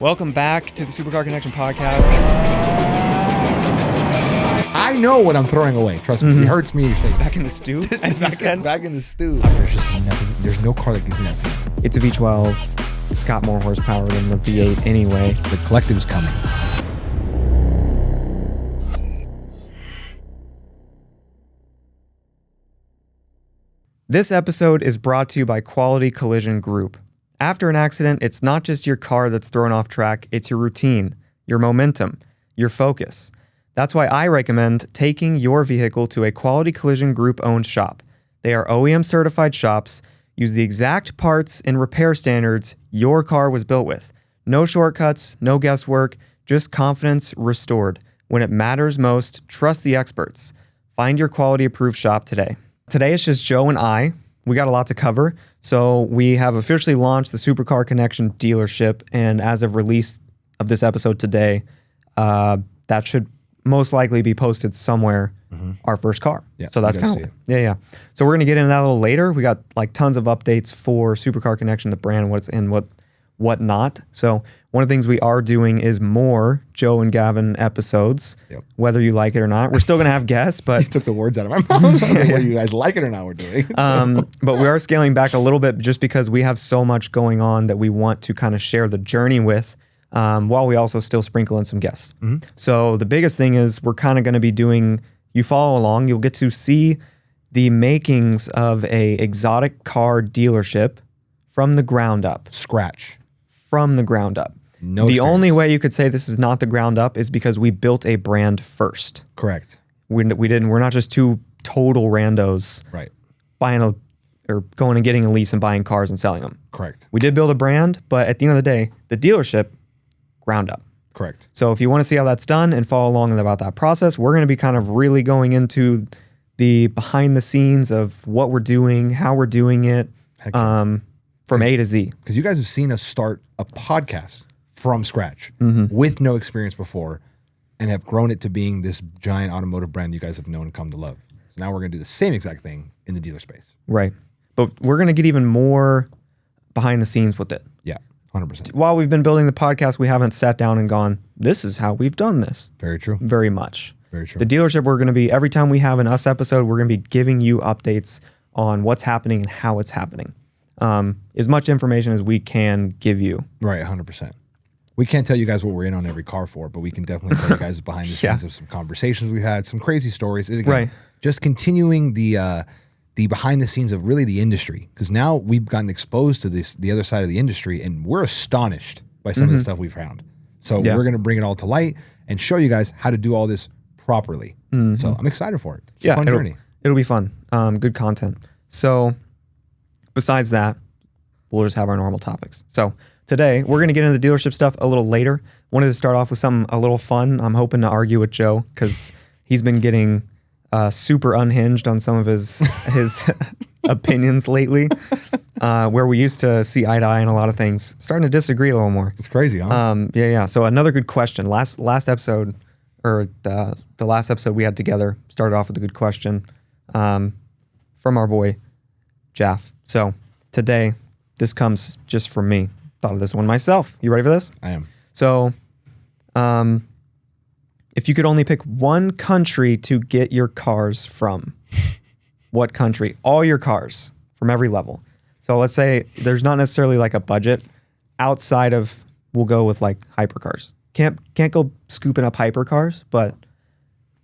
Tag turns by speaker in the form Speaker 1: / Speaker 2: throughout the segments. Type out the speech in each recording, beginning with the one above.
Speaker 1: Welcome back to the Supercar Connection Podcast.
Speaker 2: I know what I'm throwing away. Trust me. It hurts me to say
Speaker 1: Back in the stew, as we said.
Speaker 2: back in the stew. There's just nothing. There's no car that gives me that feeling.
Speaker 1: It's a V12. It's got more horsepower than the V8 anyway.
Speaker 2: The collective's coming.
Speaker 1: This episode is brought to you by Quality Collision Group. After an accident, it's not just your car that's thrown off track, it's your routine, your momentum, your focus. That's why I recommend taking your vehicle to a Quality Collision Group-owned shop. They are OEM certified shops, use the exact parts and repair standards your car was built with. No shortcuts, no guesswork, just confidence restored. When it matters most, trust the experts. Find your quality-approved shop today. Today it's just Joe and I. We got a lot to cover. So we have officially launched the Supercar Connection dealership, and as of release of this episode today, that should most likely be posted somewhere, our first car.
Speaker 2: Yeah,
Speaker 1: so that's kind of, yeah. So we're going to get into that a little later. We got like tons of updates for Supercar Connection, the brand, what's in, what not. So one of the things we are doing is more Joe and Gavin episodes, whether you like it or not. We're still going to have guests, but...
Speaker 2: You took the words out of my mouth. Whether you guys like it or not, we're doing.
Speaker 1: But we are scaling back a little bit just because we have so much going on that we want to kind of share the journey with, while we also still sprinkle in some guests. So the biggest thing is we're kind of going to be doing... You follow along, you'll get to see the makings of a exotic car dealership from the ground up.
Speaker 2: Scratch.
Speaker 1: From the ground up.
Speaker 2: No
Speaker 1: the
Speaker 2: experience.
Speaker 1: only way you could say this is not the ground up is because we built a brand first.
Speaker 2: Correct.
Speaker 1: We didn't. We're not just two total randos,
Speaker 2: Right.
Speaker 1: buying or going and getting a lease and buying cars and selling them.
Speaker 2: Correct.
Speaker 1: We did build a brand, but at the end of the day, the dealership, ground up.
Speaker 2: Correct.
Speaker 1: So if you want to see how that's done and follow along about that process, we're going to be kind of really going into the behind the scenes of what we're doing, how we're doing it, from A to Z.
Speaker 2: Because you guys have seen us start a podcast from scratch with no experience before and have grown it to being this giant automotive brand you guys have known and come to love. So now we're going to do the same exact thing in the dealer space.
Speaker 1: Right. But we're going to get even more behind the scenes with it.
Speaker 2: Yeah, 100%.
Speaker 1: While we've been building the podcast, we haven't sat down and gone, this is how we've done this.
Speaker 2: Very true.
Speaker 1: Very much.
Speaker 2: Very true.
Speaker 1: The dealership, we're going to be, every time we have an Us episode, we're going to be giving you updates on what's happening and how it's happening. As much information as we can give you.
Speaker 2: Right, 100%. We can't tell you guys what we're in on every car for, but we can definitely tell you guys behind the scenes of some conversations we've had, some crazy stories. And again, just continuing the behind the scenes of really the industry, because now we've gotten exposed to the other side of the industry, and we're astonished by some of the stuff we've found. So we're going to bring it all to light and show you guys how to do all this properly. So I'm excited for it. It's a fun journey.
Speaker 1: It'll be fun. Good content. So besides that, we'll just have our normal topics. So today, we're going to get into the dealership stuff a little later. Wanted to start off with something a little fun. I'm hoping to argue with Joe because he's been getting super unhinged on some of his opinions lately, where we used to see eye to eye on a lot of things. Starting to disagree a little more.
Speaker 2: It's crazy, huh?
Speaker 1: Yeah. So another good question. Last episode, or the last episode we had together, started off with a good question from our boy, Jaff. So today, this comes just from me. Thought of this one myself. You ready for this?
Speaker 2: I am.
Speaker 1: So, if you could only pick one country to get your cars from, what country? All your cars from every level. So let's say there's not necessarily like a budget outside of, we'll go with like hypercars. Can't go scooping up hypercars, but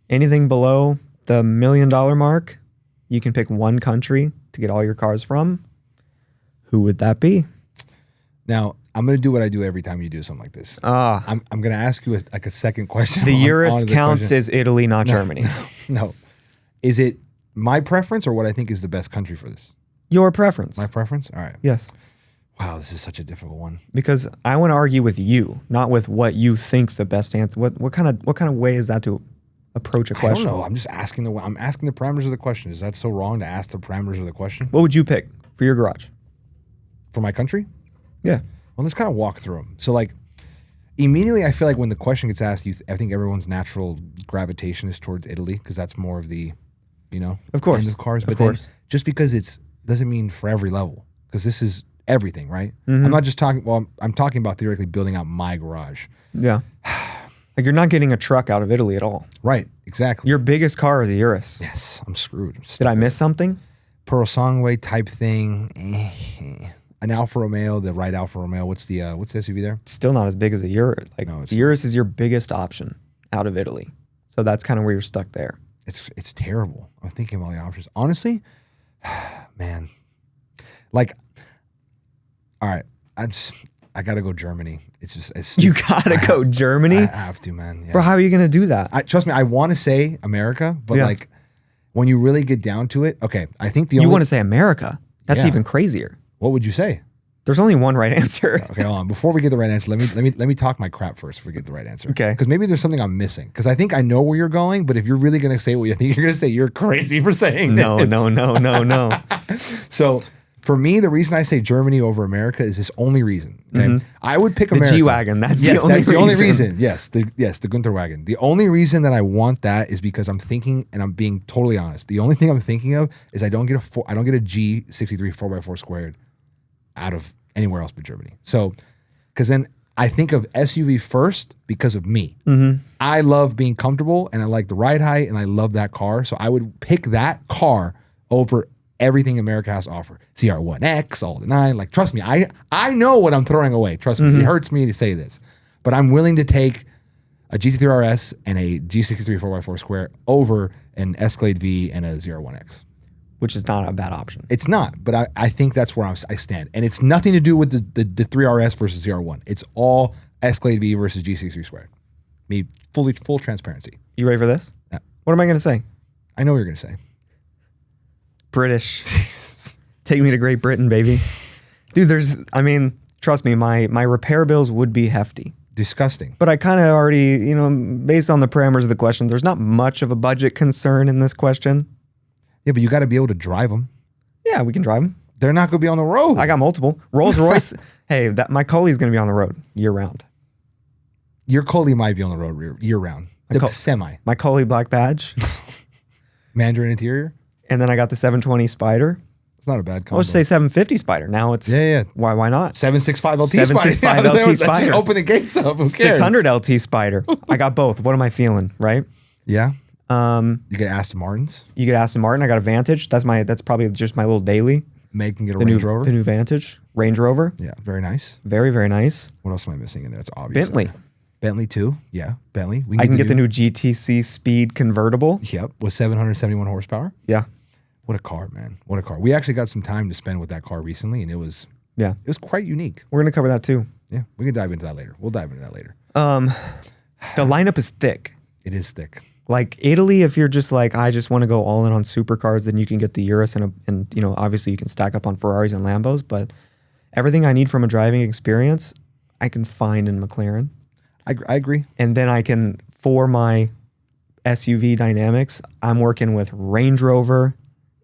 Speaker 1: anything below the $1 million mark, you can pick one country to get all your cars from. Who would that be?
Speaker 2: Now, I'm going to do what I do every time you do something like this. I'm going to ask you a second question.
Speaker 1: The Urus counts as Italy, not Germany.
Speaker 2: No. Is it my preference or what I think is the best country for this?
Speaker 1: Your preference.
Speaker 2: My preference? All right.
Speaker 1: Yes.
Speaker 2: Wow, this is such a difficult one.
Speaker 1: Because I want to argue with you, not with what you think's the best answer. What kind of way is that to approach a question?
Speaker 2: I don't know. I'm just asking the parameters of the question. Is that so wrong to ask the parameters of the question?
Speaker 1: What would you pick for your garage?
Speaker 2: For my country?
Speaker 1: Yeah.
Speaker 2: Well, let's kind of walk through them. So, like, immediately I feel like when the question gets asked, I think everyone's natural gravitation is towards Italy because that's more of the,
Speaker 1: of course,
Speaker 2: end of cars.
Speaker 1: Of
Speaker 2: but
Speaker 1: course.
Speaker 2: Then just because doesn't mean for every level, because this is everything, right? I'm not just talking, I'm talking about theoretically building out my garage.
Speaker 1: Yeah. Like you're not getting a truck out of Italy at all.
Speaker 2: Right, exactly.
Speaker 1: Your biggest car is a Urus.
Speaker 2: Yes, I'm screwed.
Speaker 1: Did I miss something?
Speaker 2: Pearl Songway type thing. An Alfa Romeo, the right Alfa Romeo. What's the SUV there?
Speaker 1: Still not as big as a Urus. Like
Speaker 2: No,
Speaker 1: the Urus is your biggest option out of Italy. So that's kind of where you're stuck there.
Speaker 2: It's terrible. I'm thinking about the options. Honestly, man. Like, all right, I gotta go Germany.
Speaker 1: You gotta go Germany?
Speaker 2: I have to, man. Yeah.
Speaker 1: Bro, how are you gonna do that?
Speaker 2: Trust me, I want to say America, but like when you really get down to it, okay, I think
Speaker 1: you want to say America. That's even crazier.
Speaker 2: What would you say?
Speaker 1: There's only one right answer.
Speaker 2: Okay, hold on. Before we get the right answer, let me talk my crap first. Before we get the right answer,
Speaker 1: okay?
Speaker 2: Because maybe there's something I'm missing. Because I think I know where you're going, but if you're really gonna say what you think you're gonna say, you're crazy for saying
Speaker 1: no.
Speaker 2: So for me, the reason I say Germany over America is this only reason. Okay, I would pick America.
Speaker 1: The G-Wagon. That's the only reason.
Speaker 2: Yes, the Gunther wagon. The only reason that I want that is because I'm thinking, and I'm being totally honest. The only thing I'm thinking of is I don't get a G63 4x4 squared out of anywhere else but Germany. So, because then I think of SUV first because of me. I love being comfortable and I like the ride height and I love that car. So I would pick that car over everything America has to offer. CR1X, all the 9. Like, trust me, I know what I'm throwing away. Trust me, it hurts me to say this. But I'm willing to take a GT3 RS and a G63 4x4 square over an Escalade V and a ZR1X.
Speaker 1: Which is not a bad option.
Speaker 2: It's not, but I think that's where I stand. And it's nothing to do with the 3RS versus ZR1. It's all Escalade V versus G63 squared. Me, full transparency.
Speaker 1: You ready for this?
Speaker 2: Yeah.
Speaker 1: What am I going to say?
Speaker 2: I know what you're going to say.
Speaker 1: British. Take me to Great Britain, baby. Dude, trust me, my repair bills would be hefty.
Speaker 2: Disgusting.
Speaker 1: But I kind of already, based on the parameters of the question, there's not much of a budget concern in this question.
Speaker 2: Yeah, but you got to be able to drive them.
Speaker 1: Yeah, we can drive them.
Speaker 2: They're not going to be on the road.
Speaker 1: I got multiple. Rolls-Royce, hey, my Coley's going to be on the road year-round.
Speaker 2: Your Coley might be on the road year-round. Semi.
Speaker 1: My Coley black badge.
Speaker 2: Mandarin interior.
Speaker 1: And then I got the 720 Spider.
Speaker 2: It's not a bad combo.
Speaker 1: I was say 750 Spider. Now it's Why not?
Speaker 2: 765 LT
Speaker 1: 765 LT Spider.
Speaker 2: Open the gates up. Who cares?
Speaker 1: 600 LT Spider. I got both. What am I feeling? Right?
Speaker 2: Yeah. You get Aston Martins.
Speaker 1: You get Aston Martin. I got a Vantage. That's probably just my little daily.
Speaker 2: Meg can get a Range Rover.
Speaker 1: The new Vantage. Range Rover.
Speaker 2: Yeah, very nice.
Speaker 1: Very, very nice.
Speaker 2: What else am I missing in there? It's obvious. Bentley too. Yeah, Bentley.
Speaker 1: I can get the new GTC Speed convertible.
Speaker 2: Yep, with 771 horsepower.
Speaker 1: Yeah.
Speaker 2: What a car, man. What a car. We actually got some time to spend with that car recently, and it was quite unique.
Speaker 1: We're going to cover that too.
Speaker 2: Yeah, we can dive into that later. We'll dive into that later.
Speaker 1: The lineup is thick.
Speaker 2: It is thick.
Speaker 1: Like Italy, if you're just like, I just want to go all in on supercars, then you can get the Urus and obviously you can stack up on Ferraris and Lambos, but everything I need from a driving experience, I can find in McLaren.
Speaker 2: I agree.
Speaker 1: And then for my SUV dynamics, I'm working with Range Rover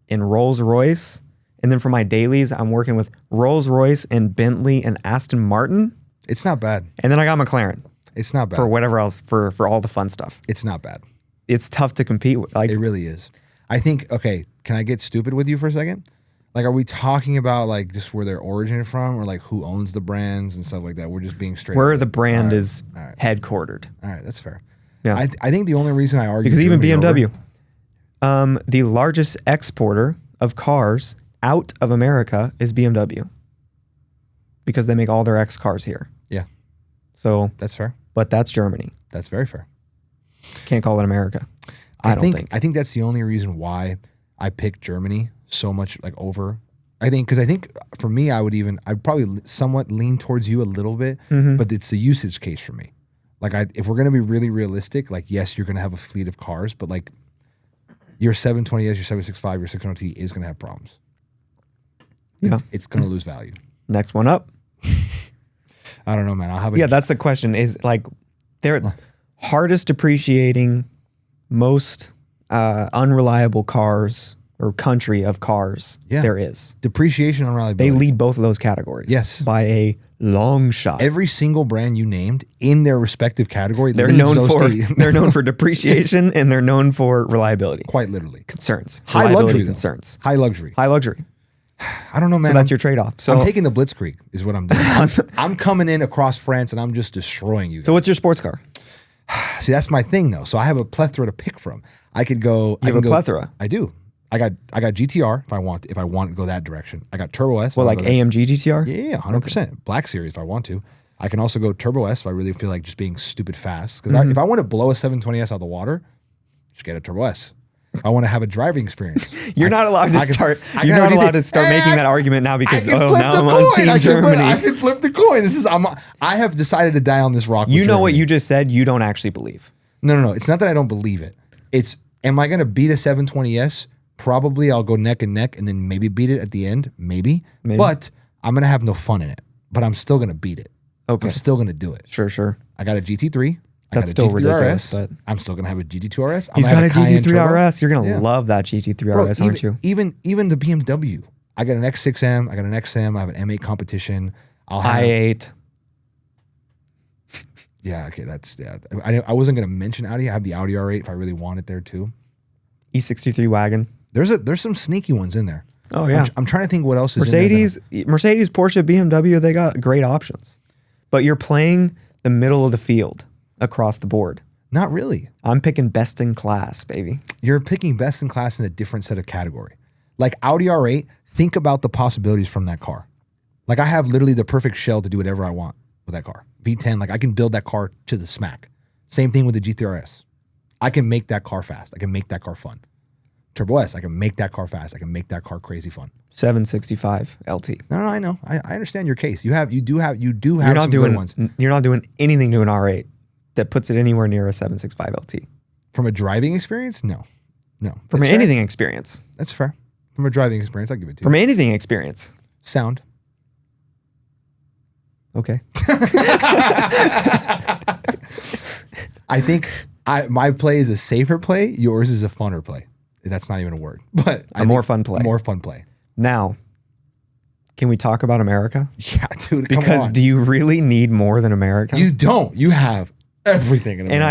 Speaker 1: and Rolls-Royce. And then for my dailies, I'm working with Rolls-Royce and Bentley and Aston Martin.
Speaker 2: It's not bad.
Speaker 1: And then I got McLaren.
Speaker 2: It's not bad.
Speaker 1: For whatever else, for all the fun stuff.
Speaker 2: It's not bad.
Speaker 1: It's tough to compete with.
Speaker 2: It really is. I think, okay, can I get stupid with you for a second? Like, are we talking about like just where they're originated from or like who owns the brands and stuff like that? We're just being straight.
Speaker 1: Where the brand is headquartered.
Speaker 2: All right, that's fair.
Speaker 1: Yeah.
Speaker 2: I think the only reason I argue
Speaker 1: because even BMW, the largest exporter of cars out of America is BMW because they make all their X cars here.
Speaker 2: Yeah.
Speaker 1: So
Speaker 2: that's fair.
Speaker 1: But that's Germany.
Speaker 2: That's very fair.
Speaker 1: Can't call it America. I don't think.
Speaker 2: I think that's the only reason why I picked Germany so much over. Because I think for me, I'd probably somewhat lean towards you a little bit, but it's the usage case for me. If we're going to be really realistic, yes, you're going to have a fleet of cars, but your 720S, your 765, your 600T is going to have problems. Yeah. It's going to lose value.
Speaker 1: Next one up.
Speaker 2: I don't know, man. I'll have
Speaker 1: Yeah, that's the question is they're hardest depreciating, most unreliable cars or country of cars there is.
Speaker 2: Depreciation and unreliability.
Speaker 1: They lead both of those categories.
Speaker 2: Yes.
Speaker 1: By a long shot.
Speaker 2: Every single brand you named in their respective category,
Speaker 1: they're known for depreciation and they're known for reliability.
Speaker 2: Quite literally.
Speaker 1: Concerns.
Speaker 2: High luxury
Speaker 1: concerns.
Speaker 2: High luxury.
Speaker 1: High luxury.
Speaker 2: I don't know, man.
Speaker 1: So that's your trade-off. So
Speaker 2: I'm taking the Blitzkrieg is what I'm doing. I'm coming in across France and I'm just destroying you guys.
Speaker 1: So what's your sports car?
Speaker 2: See, that's my thing though. So I have a plethora to pick from. I could go.
Speaker 1: You have a plethora?
Speaker 2: I do. I got GTR if I want to go that direction. I got Turbo S.
Speaker 1: Well, like AMG GTR?
Speaker 2: Yeah, 100%. Okay. Black Series if I want to. I can also go Turbo S if I really feel like just being stupid fast. Because if I want to blow a 720S out of the water, just get a Turbo S. If I want to have a driving experience.
Speaker 1: You're not allowed to start. You're not allowed to start making that argument now because now I'm on Team Germany.
Speaker 2: I can flip the coin. I have decided to die on this rock.
Speaker 1: You know what you just said? You don't actually believe.
Speaker 2: No. It's not that I don't believe it. It's, am I going to beat a 720S? Probably I'll go neck and neck and then maybe beat it at the end. Maybe. But I'm going to have no fun in it. But I'm still going to beat it.
Speaker 1: Okay.
Speaker 2: I'm still going to do it.
Speaker 1: Sure.
Speaker 2: I got a GT3.
Speaker 1: That's still ridiculous, but
Speaker 2: I'm still gonna have a GT2 RS.
Speaker 1: He's got a GT3 RS. You're gonna love that GT3 RS, aren't you?
Speaker 2: Even the BMW. I got an X6M. I got an XM. I have an M8 competition. I'll have
Speaker 1: i8.
Speaker 2: Yeah. Okay. I wasn't gonna mention Audi. I have the Audi R8 if I really want it there too.
Speaker 1: E63 wagon.
Speaker 2: There's some sneaky ones in there.
Speaker 1: Oh yeah.
Speaker 2: I'm trying to think what else is
Speaker 1: Mercedes,
Speaker 2: in there.
Speaker 1: Mercedes, Porsche, BMW. They got great options, but you're playing the middle of the field. Across the board.
Speaker 2: Not really.
Speaker 1: I'm picking best in class, baby.
Speaker 2: You're picking best in class in a different set of category. Like Audi R8, think about the possibilities from that car. Like I have literally the perfect shell to do whatever I want with that car. V10, like I can build that car to the smack. Same thing with the GT RS. I can make that car fast. I can make that car fun. Turbo S, I can make that car fast. I can make that car crazy fun.
Speaker 1: 765 LT.
Speaker 2: No, I know. I understand your case. You do have some good ones.
Speaker 1: You're not doing anything to an R8 that puts it anywhere near a 765 LT.
Speaker 2: From a driving experience? No.
Speaker 1: From anything experience.
Speaker 2: That's fair. From a driving experience, I'll give it to you.
Speaker 1: From anything experience.
Speaker 2: Sound.
Speaker 1: Okay.
Speaker 2: I think my play is a safer play. Yours is a funner play. That's not even a word. But
Speaker 1: a more fun play.
Speaker 2: More fun play.
Speaker 1: Now, can we talk about America?
Speaker 2: Yeah, dude, come on.
Speaker 1: Because do you really need more than America?
Speaker 2: You don't. You have everything in America.
Speaker 1: And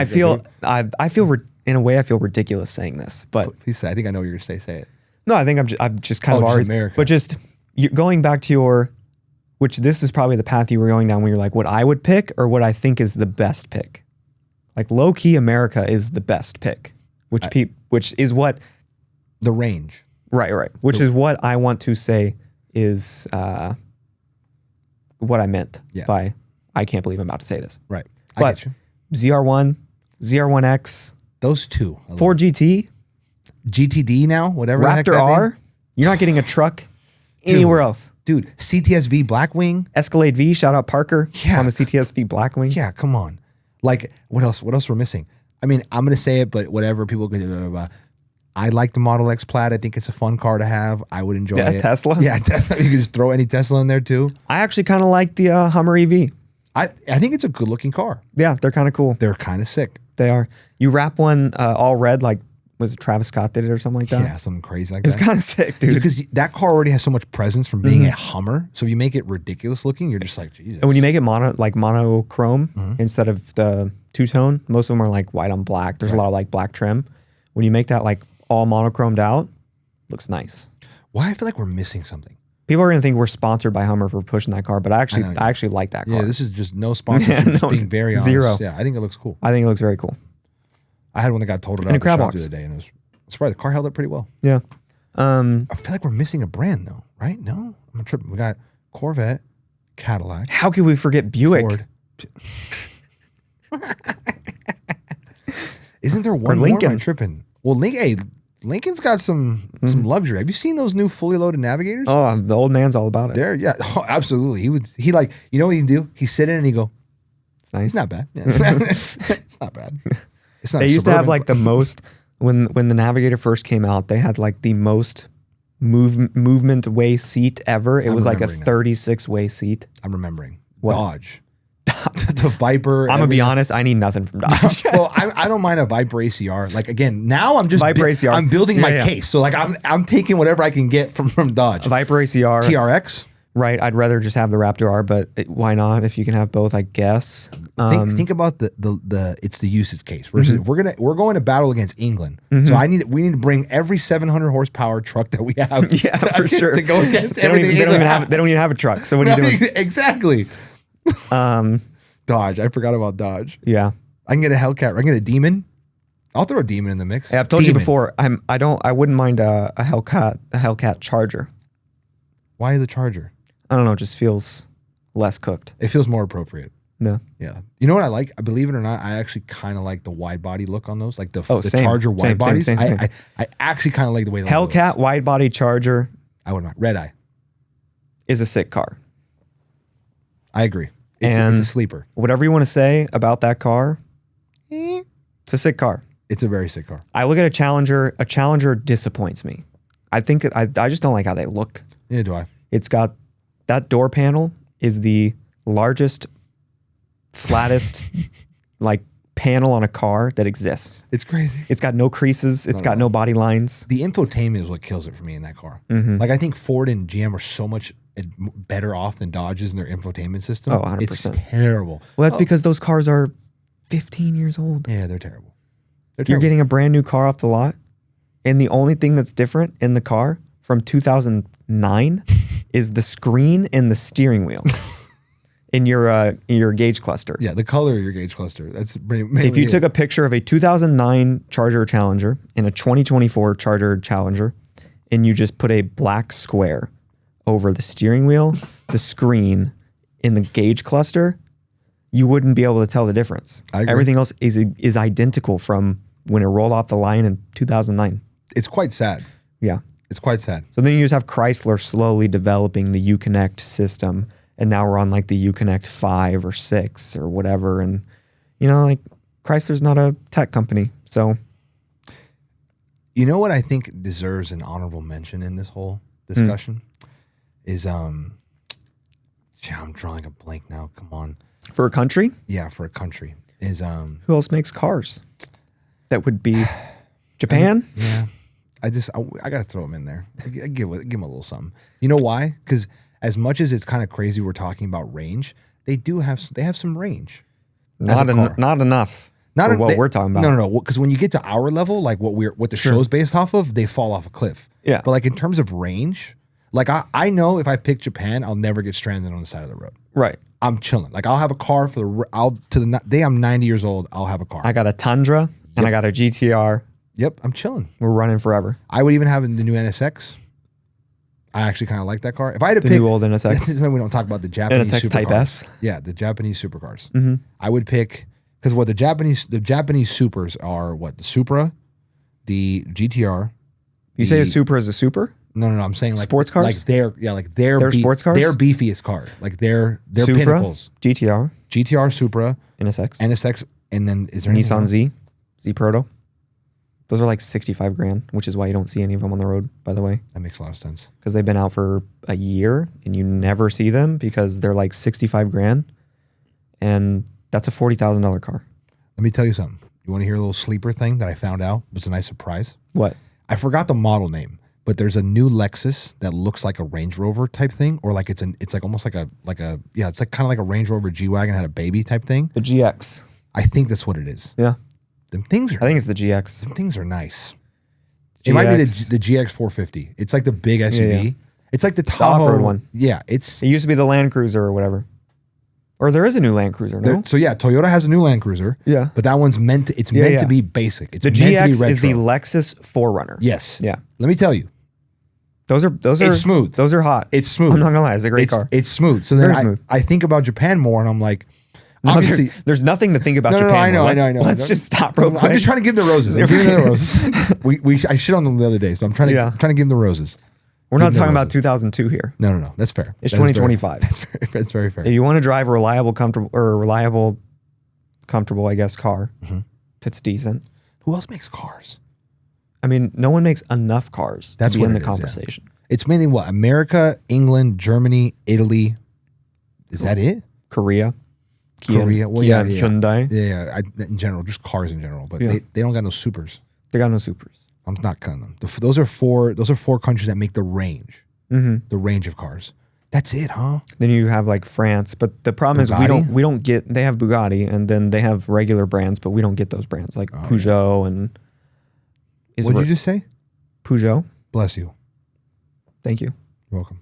Speaker 1: I feel in a way I feel ridiculous saying this, but
Speaker 2: please say. I think I know what you're gonna say. Say it.
Speaker 1: No, I think I'm just kind of always America. But just going back to which this is probably the path you were going down when you're like what I would pick or what I think is the best pick. Like low key America is the best pick, which is what
Speaker 2: the range.
Speaker 1: Right. Which is what I want to say is what I meant by I can't believe I'm about to say this.
Speaker 2: Right.
Speaker 1: I get you. ZR1, ZR1X.
Speaker 2: Those two.
Speaker 1: Ford GT.
Speaker 2: GTD now, whatever.
Speaker 1: Raptor R. You're not getting a truck anywhere else.
Speaker 2: Dude, CTSV Blackwing.
Speaker 1: Escalade V, shout out Parker on the CTSV Blackwing.
Speaker 2: Yeah, come on. Like, what else we're missing? I mean, I'm going to say it, but whatever, people can I like the Model X Plaid. I think it's a fun car to have. I would enjoy it.
Speaker 1: Tesla?
Speaker 2: Yeah, Tesla. You can just throw any Tesla in there too.
Speaker 1: I actually kind of like the Hummer EV.
Speaker 2: I think it's a good looking car.
Speaker 1: Yeah, they're kind of cool.
Speaker 2: They're kind of sick.
Speaker 1: They are. You wrap one all red, like was it Travis Scott did it or something like that?
Speaker 2: Yeah, something crazy like that.
Speaker 1: It's kind of sick, dude.
Speaker 2: Because that car already has so much presence from being a Hummer. So if you make it ridiculous looking, you're just like, Jesus.
Speaker 1: And when you make it monochrome instead of the two-tone, most of them are like white on black. There's a lot of like black trim. When you make that like all monochromed out, looks nice.
Speaker 2: Why I feel like we're missing something.
Speaker 1: People are going to think we're sponsored by Hummer for pushing that car, but I actually like that car.
Speaker 2: Yeah, this is just no sponsorship, just being very honest.
Speaker 1: Zero.
Speaker 2: Yeah, I think it looks cool.
Speaker 1: I think it looks very cool.
Speaker 2: I had one that got totaled out of the shop the other day, and it was surprised. The car held up pretty well.
Speaker 1: Yeah.
Speaker 2: I feel like we're missing a brand though, right? No? I'm tripping. We got Corvette, Cadillac.
Speaker 1: How could we forget Buick?
Speaker 2: Ford. Isn't there one more? Am I tripping? Well, Lincoln's got some luxury. Have you seen those new fully loaded Navigators?
Speaker 1: Oh, the old man's all about it.
Speaker 2: Yeah, absolutely. He like, you know what he'd do? He'd sit in and he'd go,
Speaker 1: it's nice.
Speaker 2: It's not bad. Yeah. It's not bad. It's not.
Speaker 1: They used to have like the most when the Navigator first came out. They had like the most movement way seat ever. It was like a 36 way seat.
Speaker 2: I'm remembering. What? Dodge. The Viper.
Speaker 1: I'm gonna be honest. I need nothing from Dodge.
Speaker 2: Well, I don't mind a Viper ACR. Like again, now I'm just
Speaker 1: Viper ACR.
Speaker 2: I'm building my case. So like I'm taking whatever I can get from Dodge.
Speaker 1: A Viper ACR,
Speaker 2: TRX. Right.
Speaker 1: I'd rather just have the Raptor R, but why not? If you can have both, I guess.
Speaker 2: Think about the it's the usage case versus we're going to battle against England. So we need to bring every 700 horsepower truck that we have.
Speaker 1: Yeah, for sure.
Speaker 2: To go against
Speaker 1: they don't even have a truck. So what are you doing?
Speaker 2: Exactly. Dodge. I forgot about Dodge.
Speaker 1: Yeah.
Speaker 2: I can get a Hellcat. I can get a Demon. I'll throw a Demon in the mix.
Speaker 1: Yeah, I've told you before. I wouldn't mind a Hellcat Charger.
Speaker 2: Why the Charger?
Speaker 1: I don't know. It just feels less cooked.
Speaker 2: It feels more appropriate.
Speaker 1: No.
Speaker 2: Yeah. You know what I like? Believe it or not, I actually kind of like the wide body look on those. Like the
Speaker 1: same.
Speaker 2: Charger wide bodies.
Speaker 1: Same.
Speaker 2: I actually kind of like the way they look.
Speaker 1: Hellcat wide body Charger.
Speaker 2: I wouldn't mind. Red Eye
Speaker 1: is a sick car.
Speaker 2: I agree. It's a sleeper.
Speaker 1: Whatever you want to say about that car, it's a sick car.
Speaker 2: It's a very sick car.
Speaker 1: I look at a Challenger. A Challenger disappoints me. I think I just don't like how they look.
Speaker 2: Yeah, do I?
Speaker 1: It's got that door panel is the largest, flattest like panel on a car that exists.
Speaker 2: It's crazy.
Speaker 1: It's got no creases. It's got no body lines.
Speaker 2: The infotainment is what kills it for me in that car. Like I think Ford and GM are so much better off than Dodge's in their infotainment system.
Speaker 1: Oh, 100%.
Speaker 2: It's terrible.
Speaker 1: Well, that's because those cars are 15 years old.
Speaker 2: Yeah, they're terrible.
Speaker 1: You're getting a brand new car off the lot, and the only thing that's different in the car from 2009 is the screen and the steering wheel in your gauge cluster.
Speaker 2: Yeah, the color of your gauge cluster. That's
Speaker 1: if you took a picture of a 2009 Charger Challenger and a 2024 Charger Challenger, and you just put a black square over the steering wheel, the screen, in the gauge cluster, you wouldn't be able to tell the difference. Everything else is identical from when it rolled off the line in 2009.
Speaker 2: It's quite sad.
Speaker 1: Yeah.
Speaker 2: It's quite sad.
Speaker 1: So then you just have Chrysler slowly developing the Uconnect system, and now we're on like the Uconnect 5 or 6 or whatever. And, you know, like Chrysler's not a tech company. So,
Speaker 2: you know what I think deserves an honorable mention in this whole discussion is, I'm drawing a blank now. Come on.
Speaker 1: For a country?
Speaker 2: Yeah, for a country. Is
Speaker 1: who else makes cars? That would be Japan?
Speaker 2: Yeah. I got to throw them in there. I give them a little something. You know why? Because as much as it's kind of crazy we're talking about range, they have some range.
Speaker 1: Not enough. For what we're talking about.
Speaker 2: No. Because when you get to our level, like what the show's based off of, they fall off a cliff.
Speaker 1: Yeah.
Speaker 2: But like in terms of range, like I know if I pick Japan, I'll never get stranded on the side of the road.
Speaker 1: Right.
Speaker 2: I'm chilling. Like I'll have a car to the day I'm 90 years old. I'll have a car.
Speaker 1: I got a Tundra and I got a GTR.
Speaker 2: Yep, I'm chilling.
Speaker 1: We're running forever.
Speaker 2: I would even have the new NSX. I actually kind of like that car. If I had to pick
Speaker 1: the new old NSX,
Speaker 2: we don't talk about the Japanese
Speaker 1: NSX
Speaker 2: supercars.
Speaker 1: Type S.
Speaker 2: Yeah, the Japanese supercars. I would pick because what the Japanese supers are what the Supra, the GTR.
Speaker 1: You say a Supra is a super?
Speaker 2: No. I'm saying like
Speaker 1: sports cars.
Speaker 2: Like their
Speaker 1: sports cars.
Speaker 2: Their beefiest car. Like their
Speaker 1: Supra,
Speaker 2: pinnacles.
Speaker 1: GTR,
Speaker 2: Supra,
Speaker 1: NSX,
Speaker 2: and then is there
Speaker 1: Nissan Z Proto? Those are like 65 grand, which is why you don't see any of them on the road, by the way.
Speaker 2: That makes a lot of sense.
Speaker 1: Because they've been out for a year and you never see them because they're like 65 grand. And that's a $40,000 car.
Speaker 2: Let me tell you something. You want to hear a little sleeper thing that I found out? It was a nice surprise.
Speaker 1: What?
Speaker 2: I forgot the model name, but there's a new Lexus that looks like a Range Rover type thing, or like it's like almost like a it's like kind of like a Range Rover G-Wagon had a baby type thing.
Speaker 1: The GX.
Speaker 2: I think that's what it is.
Speaker 1: Yeah.
Speaker 2: Them things are.
Speaker 1: I think it's the GX.
Speaker 2: Them things are nice. GX. It might be the GX 450. It's like the big SUV. Yeah. It's like the
Speaker 1: off-road one.
Speaker 2: Yeah,
Speaker 1: it used to be the Land Cruiser or whatever. Or there is a new Land Cruiser, no?
Speaker 2: So yeah, Toyota has a new Land Cruiser.
Speaker 1: Yeah.
Speaker 2: But that one's meant to be basic. It's
Speaker 1: the
Speaker 2: meant
Speaker 1: GX
Speaker 2: to be retro.
Speaker 1: is the Lexus 4Runner.
Speaker 2: Yes.
Speaker 1: Yeah.
Speaker 2: Let me tell you.
Speaker 1: Those are
Speaker 2: it's smooth.
Speaker 1: Those are hot.
Speaker 2: It's smooth.
Speaker 1: I'm not gonna lie, it's a great car.
Speaker 2: It's smooth. So then I think about Japan more and I'm like, obviously,
Speaker 1: there's nothing to think about Japan.
Speaker 2: I know.
Speaker 1: Let's just stop real quick.
Speaker 2: I'm just trying to give them the roses. I'm giving them the roses. I shit on them the other day, so I'm trying to give them the roses.
Speaker 1: We're not talking about 2002 here.
Speaker 2: No. That's fair.
Speaker 1: It's 2025.
Speaker 2: That's very fair.
Speaker 1: If you want to drive a reliable, comfortable, I guess, car that's decent.
Speaker 2: Who else makes cars?
Speaker 1: I mean, no one makes enough cars to be in the conversation.
Speaker 2: Yeah. It's mainly what? America, England, Germany, Italy. Is that it?
Speaker 1: Korea.
Speaker 2: Korea. Well,
Speaker 1: Kia, Hyundai.
Speaker 2: Yeah. In general, just cars in general. But they don't got no supers.
Speaker 1: They got no supers.
Speaker 2: I'm not counting them. Those are four countries that make the range. The range of cars. That's it, huh?
Speaker 1: Then you have like France, but the problem
Speaker 2: Bugatti?
Speaker 1: is we don't get. They have Bugatti, and then they have regular brands, but we don't get those brands like Peugeot and.
Speaker 2: What did you just say?
Speaker 1: Peugeot.
Speaker 2: Bless you.
Speaker 1: Thank you.
Speaker 2: You're welcome.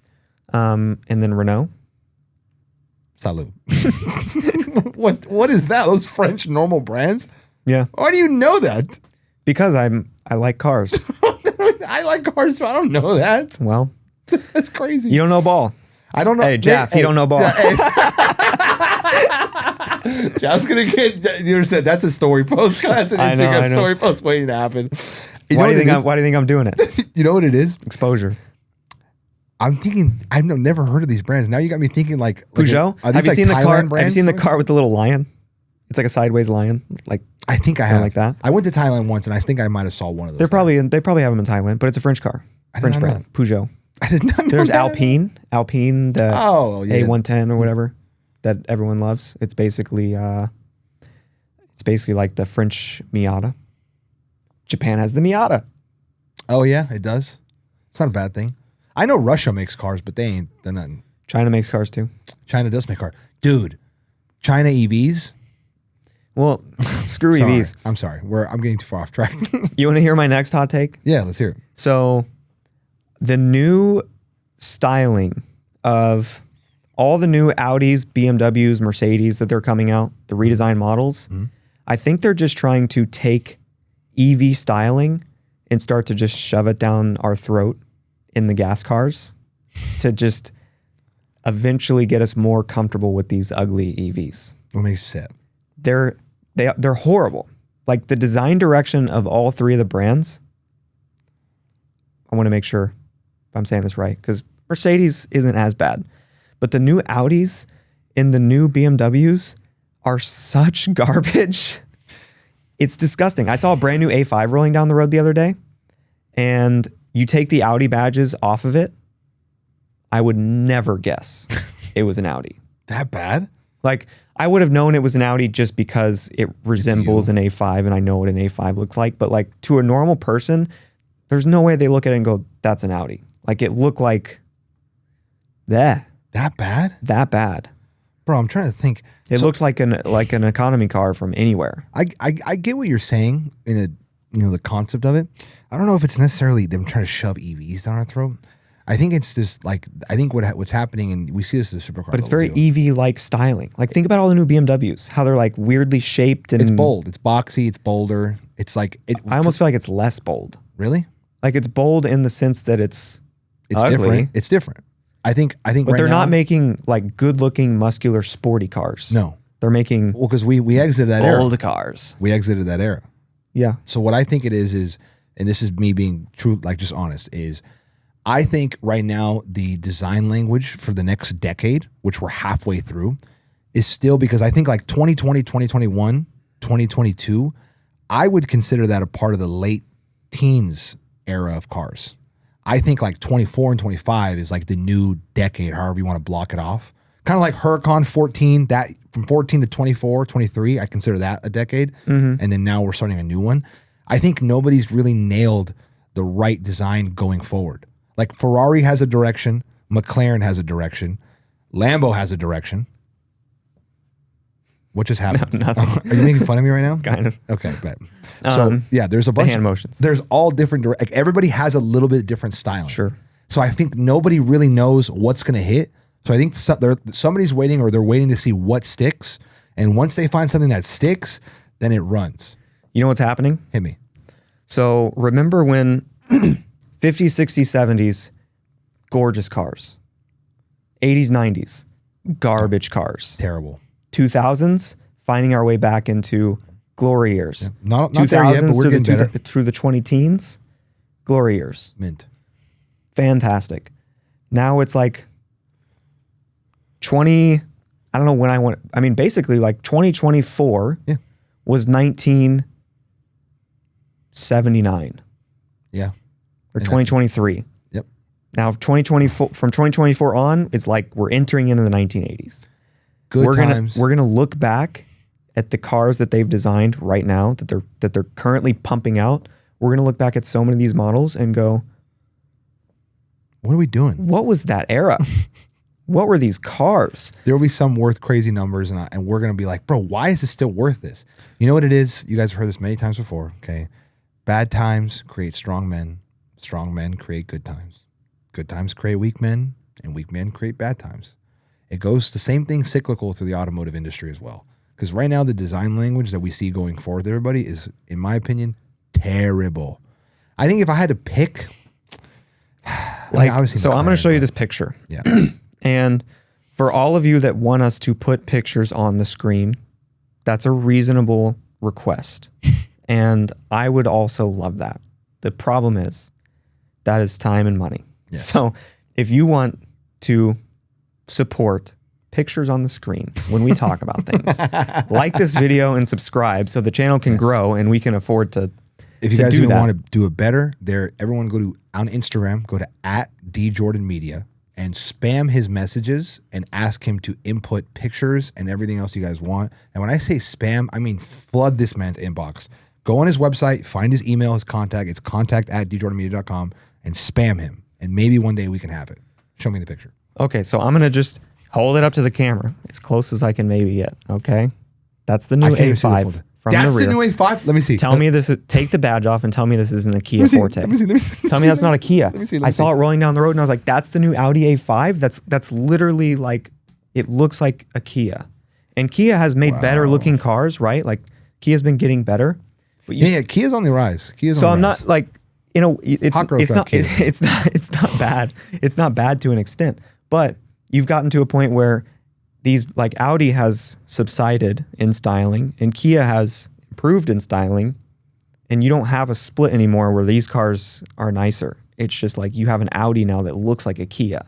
Speaker 1: And then Renault.
Speaker 2: Salut. What is that? Those French normal brands?
Speaker 1: Yeah.
Speaker 2: Why do you know that?
Speaker 1: Because I like cars.
Speaker 2: I like cars, so I don't know that.
Speaker 1: Well,
Speaker 2: that's crazy.
Speaker 1: You don't know ball.
Speaker 2: I don't know.
Speaker 1: Hey, Jeff, you don't know ball.
Speaker 2: Jeff's gonna get. You understand? That's a story post. That's an Instagram story post waiting to happen.
Speaker 1: Why do you think I'm doing it?
Speaker 2: You know what it is?
Speaker 1: Exposure.
Speaker 2: I'm thinking. I've never heard of these brands. Now you got me thinking like
Speaker 1: Peugeot. Have you seen the car? Have you seen the car with the little lion? It's like a sideways lion. Like
Speaker 2: I think I have
Speaker 1: like that.
Speaker 2: I went to Thailand once, and I think I might have saw one of those.
Speaker 1: They probably have them in Thailand, but it's a French car. French brand. Peugeot.
Speaker 2: I did not know.
Speaker 1: There's
Speaker 2: that.
Speaker 1: Alpine, the A110 or whatever that everyone loves. It's basically like the French Miata. Japan has the Miata.
Speaker 2: Oh yeah, it does. It's not a bad thing. I know Russia makes cars, but they're nothing.
Speaker 1: China makes cars too.
Speaker 2: China does make cars. Dude, China EVs?
Speaker 1: Well, screw EVs.
Speaker 2: I'm sorry. I'm getting too far off track.
Speaker 1: You want to hear my next hot take?
Speaker 2: Yeah, let's hear it.
Speaker 1: So the new styling of all the new Audis, BMWs, Mercedes that they're coming out, the redesigned models, I think they're just trying to take EV styling and start to just shove it down our throat in the gas cars to just eventually get us more comfortable with these ugly EVs.
Speaker 2: What makes you sad?
Speaker 1: They're horrible. Like the design direction of all three of the brands, I want to make sure if I'm saying this right, because Mercedes isn't as bad. But the new Audis and the new BMWs are such garbage. It's disgusting. I saw a brand new A5 rolling down the road the other day, and you take the Audi badges off of it, I would never guess it was an Audi.
Speaker 2: That bad?
Speaker 1: Like, I would have known it was an Audi just because it resembles an A5 and I know what an A5 looks like. But like to a normal person, there's no way they look at it and go, that's an Audi. Like it looked like that.
Speaker 2: That bad?
Speaker 1: That bad.
Speaker 2: Bro, I'm trying to think.
Speaker 1: It looked like an economy car from anywhere.
Speaker 2: I get what you're saying in the concept of it. I don't know if it's necessarily them trying to shove EVs down our throat. I think it's just like, I think what's happening, and we see this in the supercar.
Speaker 1: But it's very EV-like styling. Like think about all the new BMWs, how they're like weirdly shaped. And
Speaker 2: it's bold. It's boxy. It's bolder. It's like.
Speaker 1: I almost feel like it's less bold.
Speaker 2: Really?
Speaker 1: Like it's bold in the sense that it's ugly.
Speaker 2: Different. It's different. I think. But
Speaker 1: right they're not making like good-looking, muscular, sporty cars.
Speaker 2: No,
Speaker 1: they're making.
Speaker 2: Well, because we exited that era.
Speaker 1: Old cars.
Speaker 2: We exited that era.
Speaker 1: Yeah.
Speaker 2: So what I think it is, and this is me being true, like just honest, is I think right now the design language for the next decade, which we're halfway through, is still, because I think like 2020, 2021, 2022, I would consider that a part of the late teens era of cars. I think like 24 and 25 is like the new decade, however you want to block it off. Kind of like Huracan 14, that from 14 to 24, 23, I consider that a decade. And then now we're starting a new one. I think nobody's really nailed the right design going forward. Like Ferrari has a direction, McLaren has a direction, Lambo has a direction. What just happened?
Speaker 1: No, nothing.
Speaker 2: Are you making fun of me right now?
Speaker 1: Kind of.
Speaker 2: Okay, bet. So yeah, there's a bunch
Speaker 1: the hand motions.
Speaker 2: There's all different. Like everybody has a little bit different styling.
Speaker 1: Sure.
Speaker 2: So I think nobody really knows what's going to hit. So I think somebody's waiting, or they're waiting to see what sticks. And once they find something that sticks, then it runs.
Speaker 1: You know what's happening?
Speaker 2: Hit me.
Speaker 1: So remember when 50s, 60s, 70s, gorgeous cars. 80s, 90s, garbage cars.
Speaker 2: Terrible.
Speaker 1: 2000s, finding our way back into glory years.
Speaker 2: Yeah. Not there yet, but we're getting better.
Speaker 1: Through the 20-teens, glory years.
Speaker 2: Mint.
Speaker 1: Fantastic. Now it's like 20, I don't know when basically like 2024 was 1979.
Speaker 2: Yeah.
Speaker 1: Or 2023.
Speaker 2: Yep.
Speaker 1: Now 2024, from 2024 on, it's like we're entering into the 1980s.
Speaker 2: Good times.
Speaker 1: We're gonna look back at the cars that they've designed right now, that they're currently pumping out. We're gonna look back at so many of these models and go,
Speaker 2: what are we doing?
Speaker 1: What was that era? what were these cars?
Speaker 2: There will be some worth crazy numbers, and we're going to be like, bro, why is this still worth this? You know what it is? You guys have heard this many times before, okay? Bad times create strong men. Strong men create good times. Good times create weak men, and weak men create bad times. It goes the same thing cyclical through the automotive industry as well. Because right now, the design language that we see going forward, everybody, is, in my opinion, terrible. I think if I had to pick...
Speaker 1: So I'm going to show you this picture.
Speaker 2: Yeah.
Speaker 1: And for all of you that want us to put pictures on the screen, that's a reasonable request. And I would also love that. The problem is that is time and money. Yeah. So if you want to support pictures on the screen when we talk about things, like this video and subscribe so the channel can grow and we can afford to.
Speaker 2: If you guys even want to do it better, everyone go to on Instagram, go to @DJordanMedia and spam his messages and ask him to input pictures and everything else you guys want. And when I say spam, I mean flood this man's inbox. Go on his website, find his email, his contact. It's contact@DJordanMedia.com and spam him. And maybe one day we can have it. Show me the picture.
Speaker 1: Okay, so I'm going to just hold it up to the camera as close as I can maybe get, okay? That's the new A5 from the rear.
Speaker 2: That's the new A5? Let me see.
Speaker 1: Tell me this, take the badge off and tell me this isn't a Kia Forte.
Speaker 2: Let me see.
Speaker 1: Tell me that's not a Kia. I saw it rolling down the road and I was like, that's the new Audi A5? That's literally like, it looks like a Kia. And Kia has made better looking cars, right? Like Kia's been getting better. But
Speaker 2: Kia's on the rise.
Speaker 1: I'm not like, you know, it's not bad. It's not bad to an extent, but you've gotten to a point where these, like Audi has subsided in styling and Kia has improved in styling, and you don't have a split anymore where these cars are nicer. It's just like you have an Audi now that looks like a Kia.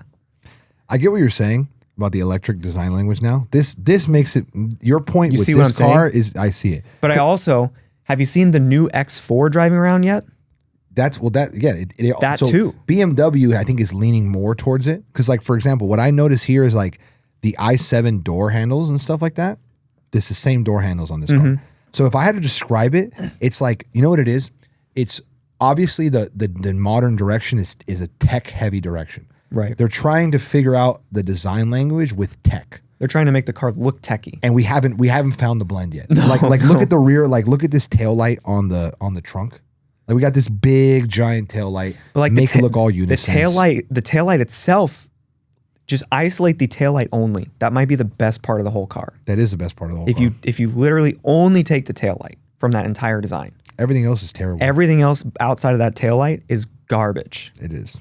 Speaker 2: I get what you're saying about the electric design language now. This makes it, your point with this car is, I see it.
Speaker 1: But I also, have you seen the new X4 driving around yet?
Speaker 2: That too. BMW, I think, is leaning more towards it. Because, like, for example, what I notice here is like the i7 door handles and stuff like that. This is the same door handles on this car. So if I had to describe it, it's like, you know what it is? It's obviously the modern direction is a tech heavy direction.
Speaker 1: Right.
Speaker 2: They're trying to figure out the design language with tech.
Speaker 1: They're trying to make the car look techy.
Speaker 2: And we haven't found the blend yet. Look at the rear, look at this tail light on the trunk. Like we got this big giant tail light, but like make it look all unison.
Speaker 1: The tail light itself, just isolate the tail light only. That might be the best part of the whole car.
Speaker 2: That is the best part of the whole car.
Speaker 1: If you literally only take the tail light from that entire design.
Speaker 2: Everything else is terrible.
Speaker 1: Everything else outside of that tail light is garbage.
Speaker 2: It is.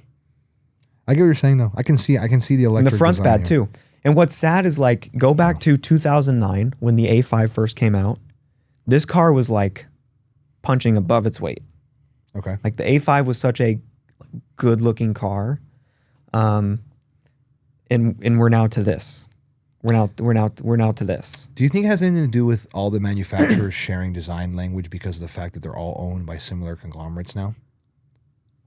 Speaker 2: I get what you're saying though. I can see the electric.
Speaker 1: And the front's bad too. And what's sad is like go back to 2009 when the A5 first came out. This car was like punching above its weight.
Speaker 2: Okay.
Speaker 1: Like the A5 was such a good looking car. And we're now to this. We're now to this.
Speaker 2: Do you think it has anything to do with all the manufacturers sharing design language because of the fact that they're all owned by similar conglomerates now?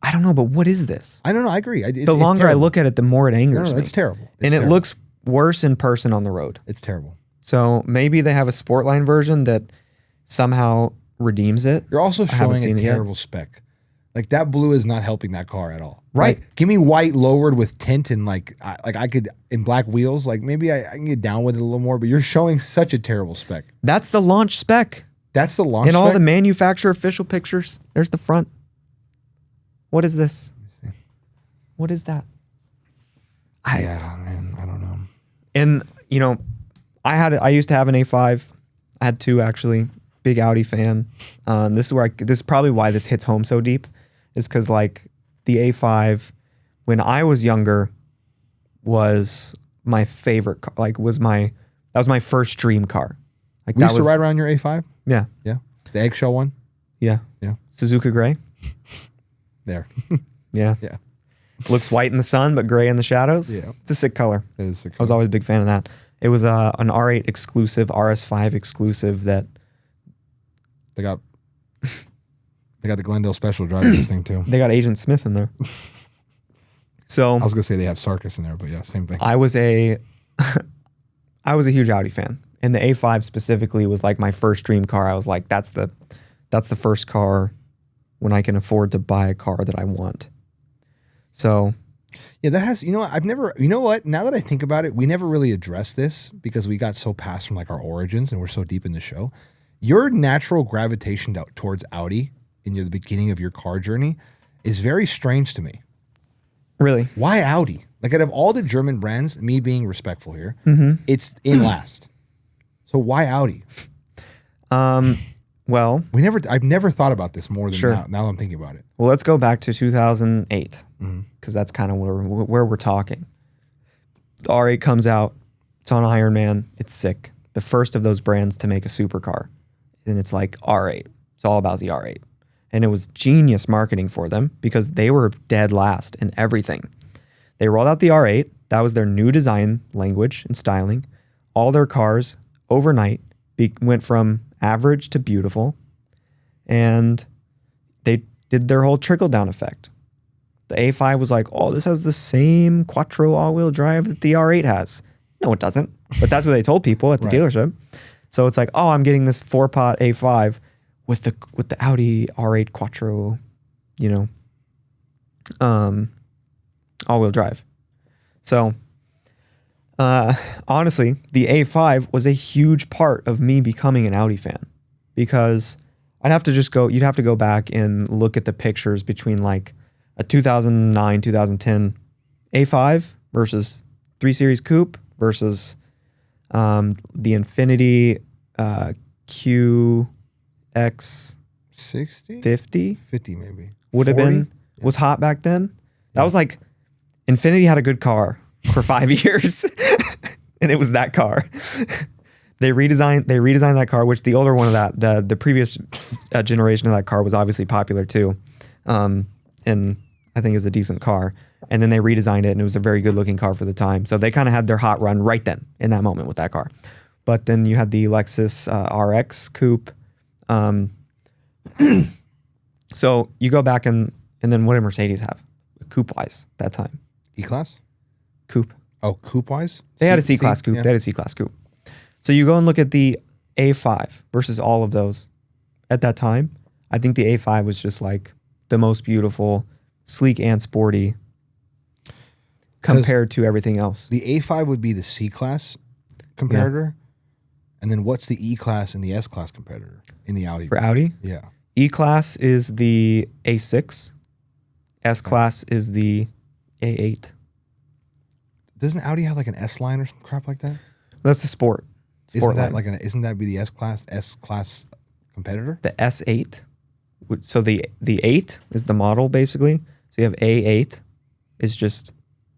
Speaker 1: I don't know, but what is this?
Speaker 2: I don't know. I agree.
Speaker 1: The longer I look at it, the more it angers me.
Speaker 2: It's terrible.
Speaker 1: It looks worse in person on the road.
Speaker 2: It's terrible.
Speaker 1: So maybe they have a Sportline version that somehow redeems it.
Speaker 2: You're also showing a terrible spec. Like that blue is not helping that car at all.
Speaker 1: Right.
Speaker 2: Like, give me white lowered with tint and I could in black wheels. Like maybe I can get down with it a little more. But you're showing such a terrible spec.
Speaker 1: That's the launch spec.
Speaker 2: That's the launch spec.
Speaker 1: And all the manufacturer official pictures. There's the front. What is this? What is that?
Speaker 2: Man, I don't know.
Speaker 1: And you know, I used to have an A5. I had two actually. Big Audi fan. This is probably why this hits home so deep, is because like the A5 when I was younger was my favorite car. Like that was my first dream car. Like
Speaker 2: we used to ride around your A5.
Speaker 1: Yeah.
Speaker 2: The eggshell one.
Speaker 1: Yeah. Suzuka gray.
Speaker 2: There.
Speaker 1: Yeah. Looks white in the sun but gray in the shadows.
Speaker 2: Yeah.
Speaker 1: It's a sick color.
Speaker 2: It is a sick color.
Speaker 1: I was always a big fan of that. It was an R8 exclusive, RS5 exclusive that.
Speaker 2: They got the Glendale Special driving this thing too.
Speaker 1: They got Agent Smith in there. So
Speaker 2: I was gonna say they have Sarkis in there, but yeah, same thing.
Speaker 1: I was a huge Audi fan, and the A5 specifically was like my first dream car. I was like, that's the first car when I can afford to buy a car that I want. So
Speaker 2: Yeah, that has, now that I think about it, we never really addressed this because we got so past from like our origins and we're so deep in the show. Your natural gravitation towards Audi in the beginning of your car journey is very strange to me.
Speaker 1: Really?
Speaker 2: Why Audi? Like out of all the German brands, me being respectful here, it's in last. So why Audi?
Speaker 1: Well,
Speaker 2: I've never thought about this more than now I'm thinking about it.
Speaker 1: Well, let's go back to 2008 because that's kind of where we're talking. The R8 comes out. It's on Iron Man. It's sick. The first of those brands to make a supercar. And it's like R8. It's all about the R8. And it was genius marketing for them because they were dead last in everything. They rolled out the R8. That was their new design language and styling. All their cars overnight went from average to beautiful. And they did their whole trickle-down effect. The A5 was like, oh, this has the same quattro all-wheel drive that the R8 has. No, it doesn't. But that's what they told people at the dealership. So it's like, oh, I'm getting this 4-pot A5 with the Audi R8 quattro, all-wheel drive. So honestly, the A5 was a huge part of me becoming an Audi fan because you'd have to go back and look at the pictures between like a 2009, 2010 A5 versus 3 Series Coupe versus the Infiniti QX60
Speaker 2: 50 maybe.
Speaker 1: Would have been, was hot back then. That was like, Infiniti had a good car for 5 years and it was that car. They redesigned that car, which the older one of that, the previous generation of that car was obviously popular too. And I think is a decent car. And then they redesigned it and it was a very good looking car for the time. So they kind of had their hot run right then in that moment with that car. But then you had the Lexus RX Coupe. So you go back and then what did Mercedes have? Coupe-wise that time.
Speaker 2: E-Class?
Speaker 1: Coupe.
Speaker 2: Oh, Coupe-wise?
Speaker 1: They had a C-Class Coupe. Yeah. They had a C-Class Coupe. So you go and look at the A5 versus all of those. At that time, I think the A5 was just like the most beautiful, sleek and sporty compared to everything else.
Speaker 2: The A5 would be the C-Class comparator. Yeah. And then what's the E-Class and the S-Class competitor in the Audi?
Speaker 1: For Audi?
Speaker 2: Yeah.
Speaker 1: E-Class is the A6. S-Class is the A8.
Speaker 2: Doesn't Audi have like an S-line or some crap like that?
Speaker 1: That's the sport.
Speaker 2: Isn't that be the S-Class competitor?
Speaker 1: The S8. So the 8 is the model basically. So you have A8 is just,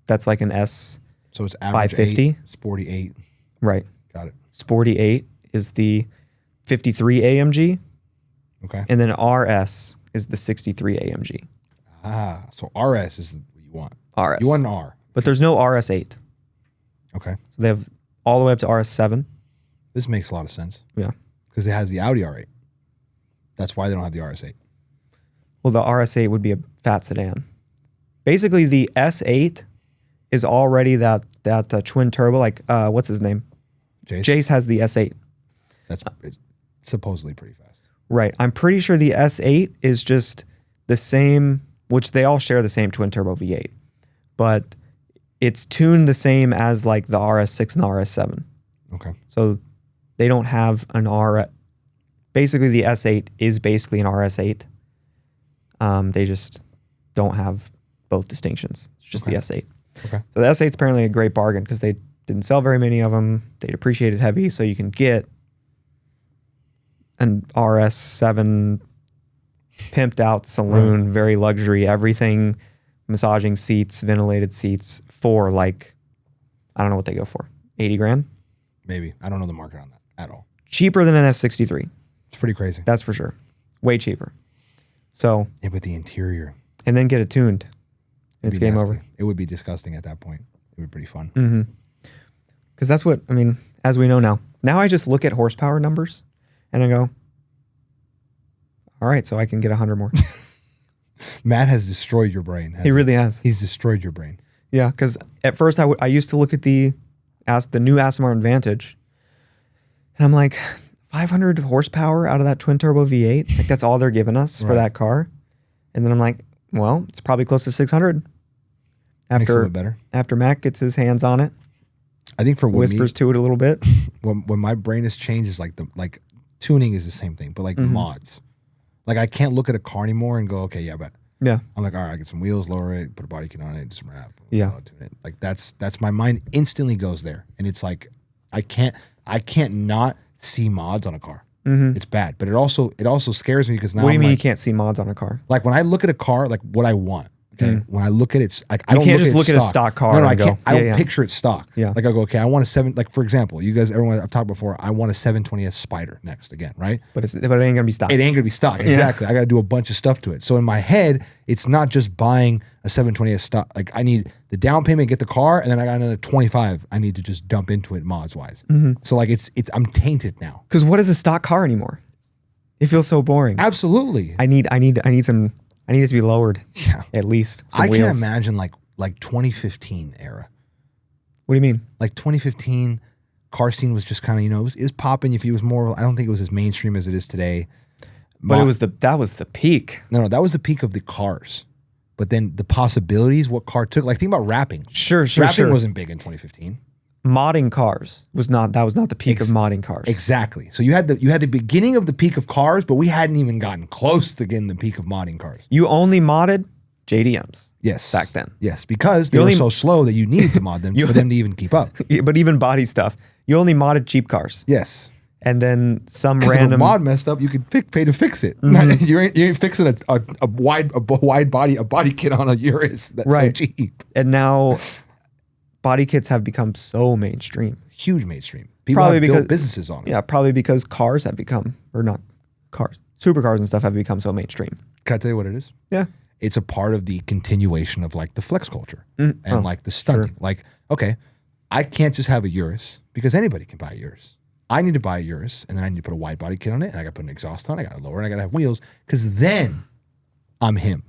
Speaker 1: that's like an S.
Speaker 2: So it's average
Speaker 1: 550.
Speaker 2: 8, sporty 8.
Speaker 1: Right.
Speaker 2: Got it.
Speaker 1: Sporty 8 is the 53 AMG.
Speaker 2: Okay.
Speaker 1: And then RS is the 63 AMG.
Speaker 2: Ah, so RS is what you want.
Speaker 1: RS.
Speaker 2: You want an R.
Speaker 1: But there's no RS8.
Speaker 2: Okay.
Speaker 1: So they have all the way up to RS7.
Speaker 2: This makes a lot of sense.
Speaker 1: Yeah.
Speaker 2: Because it has the Audi R8. That's why they don't have the RS8.
Speaker 1: Well, the RS8 would be a fat sedan. Basically, the S8 is already that twin turbo. Like, what's his name? Jace has the S8.
Speaker 2: It's supposedly pretty fast.
Speaker 1: Right. I'm pretty sure the S8 is just the same, which they all share the same twin turbo V8. But it's tuned the same as like the RS6 and the RS7.
Speaker 2: Okay.
Speaker 1: So they don't have an basically the S8 is basically an RS8. They just don't have both distinctions. It's just the S8.
Speaker 2: Okay.
Speaker 1: So the S8 is apparently a great bargain because they didn't sell very many of them. They depreciated heavy, so you can get an RS7 pimped out saloon, very luxury, everything, massaging seats, ventilated seats for like, I don't know what they go for, 80 grand?
Speaker 2: Maybe. I don't know the market on that at all.
Speaker 1: Cheaper than an S63.
Speaker 2: It's pretty crazy.
Speaker 1: That's for sure. Way cheaper. So.
Speaker 2: Yeah, but the interior.
Speaker 1: And then get it tuned. And it's game over.
Speaker 2: It would be disgusting at that point. It would be pretty fun.
Speaker 1: Mm-hmm. Because that's what, I mean, as we know now. Now I just look at horsepower numbers and I go, all right, so I can get 100 more.
Speaker 2: Matt has destroyed your brain.
Speaker 1: He really has.
Speaker 2: He's destroyed your brain.
Speaker 1: Yeah, because at first I used to look at the new Aston Martin Vantage, and I'm like, 500 horsepower out of that twin turbo V8. Like that's all they're giving us for that car. And then I'm like, well, it's probably close to 600.
Speaker 2: Makes it a little better.
Speaker 1: After Mac gets his hands on it,
Speaker 2: I think for
Speaker 1: whispers to it a little bit.
Speaker 2: When my brain has changed, is like tuning is the same thing, but like mods. Like I can't look at a car anymore and go, okay, yeah, but I'm like, all right, I get some wheels, lower it, put a body kit on it, do some wrap. Tune it. Like that's my mind instantly goes there, and it's like I can't not see mods on a car. It's bad, but it also scares me because now.
Speaker 1: What do you mean you can't see mods on a car?
Speaker 2: Like when I look at a car, like what I want. Okay, when I look at it, like I don't
Speaker 1: can't just look at a stock car.
Speaker 2: No, I can't. I don't picture it stock.
Speaker 1: Yeah,
Speaker 2: like I go, okay, I want a 7. Like for example, everyone I've talked before, I want a 720S Spider next again, right?
Speaker 1: But it ain't gonna be stock.
Speaker 2: It ain't gonna be stock. Exactly. I got to do a bunch of stuff to it. So in my head, it's not just buying a 720S stock. Like I need the down payment, get the car, and then I got another 25. I need to just dump into it mods wise. So like it's I'm tainted now.
Speaker 1: Because what is a stock car anymore? It feels so boring.
Speaker 2: Absolutely.
Speaker 1: I need some. I need it to be lowered. Yeah. At least.
Speaker 2: I can't imagine like 2015 era.
Speaker 1: What do you mean?
Speaker 2: Like 2015 car scene was just kind of, it was popping. If it was more, I don't think it was as mainstream as it is today.
Speaker 1: But that was the peak.
Speaker 2: No, that was the peak of the cars. But then the possibilities, what car took, like think about rapping.
Speaker 1: Sure.
Speaker 2: Rapping wasn't big in 2015.
Speaker 1: Modding cars was not the peak of modding cars.
Speaker 2: Exactly. So you had the beginning of the peak of cars, but we hadn't even gotten close to getting the peak of modding cars.
Speaker 1: You only modded JDMs.
Speaker 2: Yes.
Speaker 1: Back then.
Speaker 2: Yes, because they were so slow that you needed to mod them for them to even keep up.
Speaker 1: But even body stuff. You only modded cheap cars.
Speaker 2: Yes.
Speaker 1: And then some
Speaker 2: If
Speaker 1: random
Speaker 2: a mod messed up, you could pay to fix it. You ain't fixing a wide body kit on a Urus that's so cheap.
Speaker 1: And now body kits have become so mainstream.
Speaker 2: Huge mainstream. People have built businesses on it.
Speaker 1: Yeah, probably because cars have become, or not cars, supercars and stuff have become so mainstream.
Speaker 2: Can I tell you what it is?
Speaker 1: Yeah.
Speaker 2: It's a part of the continuation of like the flex culture and like the stunting. Sure. Like, okay, I can't just have a Urus because anybody can buy a Urus. I need to buy a Urus and then I need to put a wide body kit on it and I got to put an exhaust on it. I got to lower it. I got to have wheels because then I'm him.